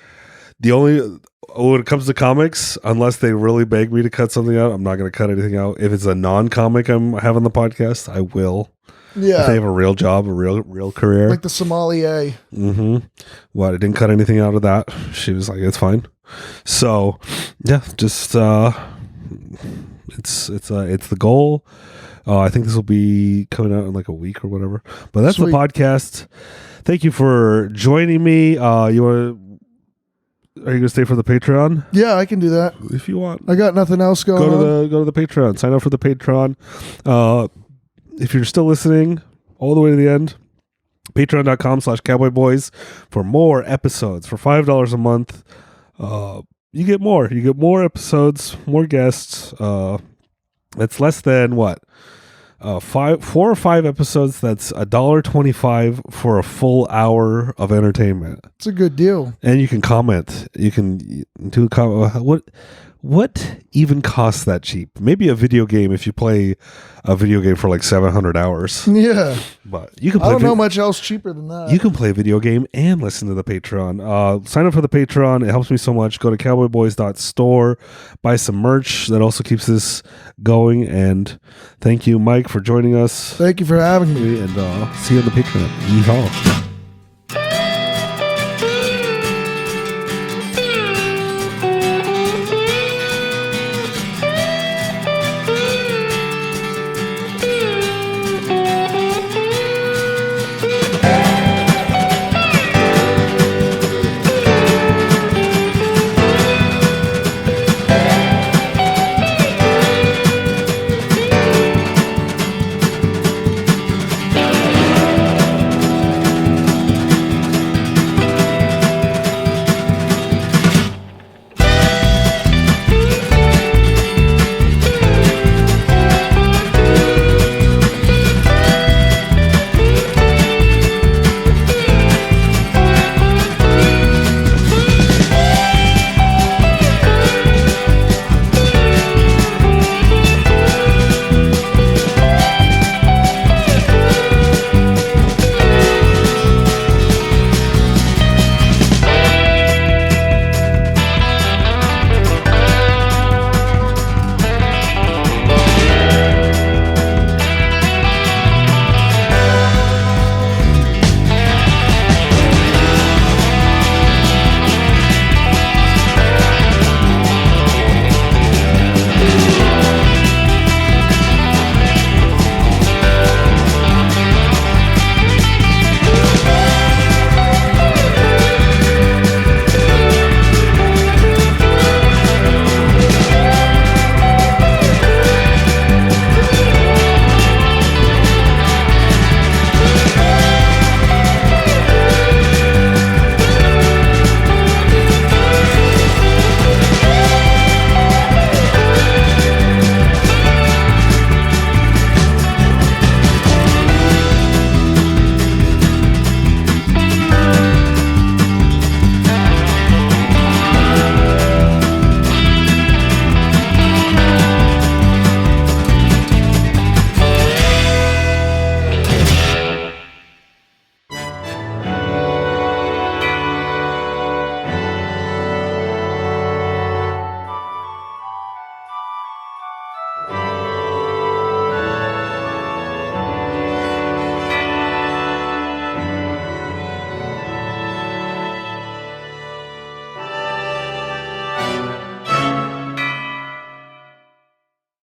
when it comes to comics, unless they really beg me to cut something out, I'm not going to cut anything out. If it's a non-comic I'm having the podcast, I will. Yeah. If they have a real job, a real career. Like the sommelier. Mm-hmm. What? I didn't cut anything out of that. She was like, it's fine. So, yeah, just, it's the goal. I think this will be coming out in like a week or whatever. But that's Sweet. The podcast. Thank you for joining me. Are you gonna stay for the Patreon? Yeah, I can do that if you want. I got nothing else going on. Go to the Patreon. Sign up for the Patreon. If you're still listening all the way to the end, patreon.com/cowboyboys for more episodes. For $5 a month, you get more. You get more episodes, more guests. It's less than what? 4 or 5 episodes. That's $1.25 for a full hour of entertainment. It's a good deal. And you can comment. You can do what even costs that cheap? Maybe a video game if you play a video game for like 700 hours. Yeah, but you can. Play I don't know much else cheaper than that. You can play a video game and listen to the Patreon. Sign up for the Patreon. It helps me so much. Go to cowboyboys.store, buy some merch. That also keeps this going. And thank you, Mike, for joining us. Thank you for having me. And see you on the Patreon. Yeehaw.